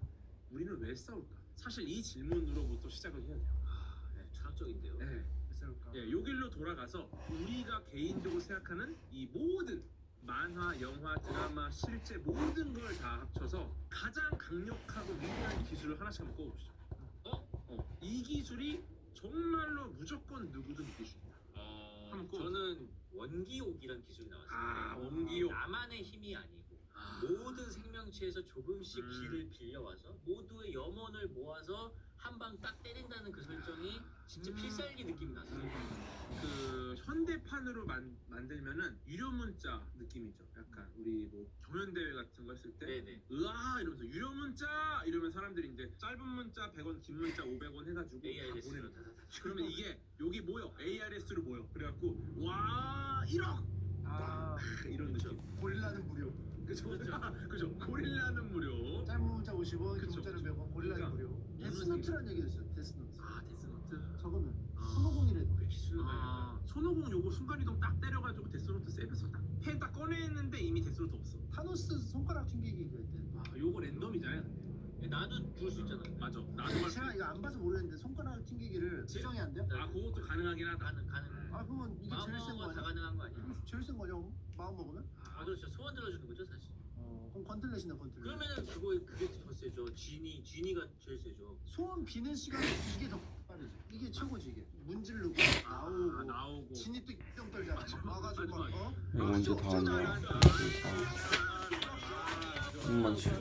우리는 왜 싸울까? 사실 이 질문으로부터 시작을 해야 돼요. 네, 철학적인데요. 네. 왜 싸울까? 요 길로 돌아가서 우리가 개인적으로 생각하는 이 모든 만화, 영화, 드라마, 실제 모든 걸 다 합쳐서 가장 강력하고 위대한 기술을 하나씩 한번 꼽아보시죠. 이 기술이 정말로 무조건 누구든 느낄 수 있다. 파묻고. 저는 원기옥이란 기술이 나왔어요. 아, 원기옥. 나만의 힘이 아니고 아. 모든 생명체에서 조금씩 음. 기를 빌려와서 모두의 염원을 모아서 한 방 딱 때린다는 그 설정이 진짜 필살기 느낌이 났어요. 그 현대판으로 만들면은 유료 문자 느낌이죠. 약간 우리 뭐 경연대회 같은 거 했을 때 네네. 으아 이러면서 유료 문자 이러면 사람들이 이제 짧은 문자 100원, 긴 문자 500원 해가지고 다 AIS로 보내는 거야. 그러면 이게 여기 모여 ARS로 모여. 그래갖고 와 1억 이런 느낌. 고릴라는 무료. 그죠? 그죠? 고릴라는 무료. 짧은 문자 50원, 긴 그쵸, 문자는 그쵸. 100원, 고릴라는 그러니까 무료. 어느 데스노트라는 얘기도 있어요. 데스노트. 아 데스노트. 저거는 아. 손오공이래도. 손오공 요거 순간이동 딱 때려가지고 데스노트 세이브에서 펜 딱 꺼냈는데 이미 데스노트 없어. 타노스 손가락 튕기기 그때. 아 요거 랜덤이잖아요. 근데. 나도 줄 수 있잖아. 맞아. 나도 할 수. 제가 이거 안 봐서 모르겠는데 손가락 튕기기를 지정이 안 돼요? 아 그것도 가능하긴 하다. 가능. 아 그러면 이게 제일 센 마음먹어가 다 거냐? 가능한 거 아니야? 제일 센 거냐? 마음 먹으면? 아 그렇죠. 소원 들어주는 거죠 사실. 그럼 건틀렛이네 건틀렛. 그러면은 그게 더 세죠. 지니가 제일 세죠. 소원 비는 시간이 이게 더 빠르지. 이게 최고지 이게. 문지르고 나오고. 나오고. 진이 또 뿅 떨잖아. 와가지고 맞아. 어? 이거 언제 다 왔냐? 6만 7.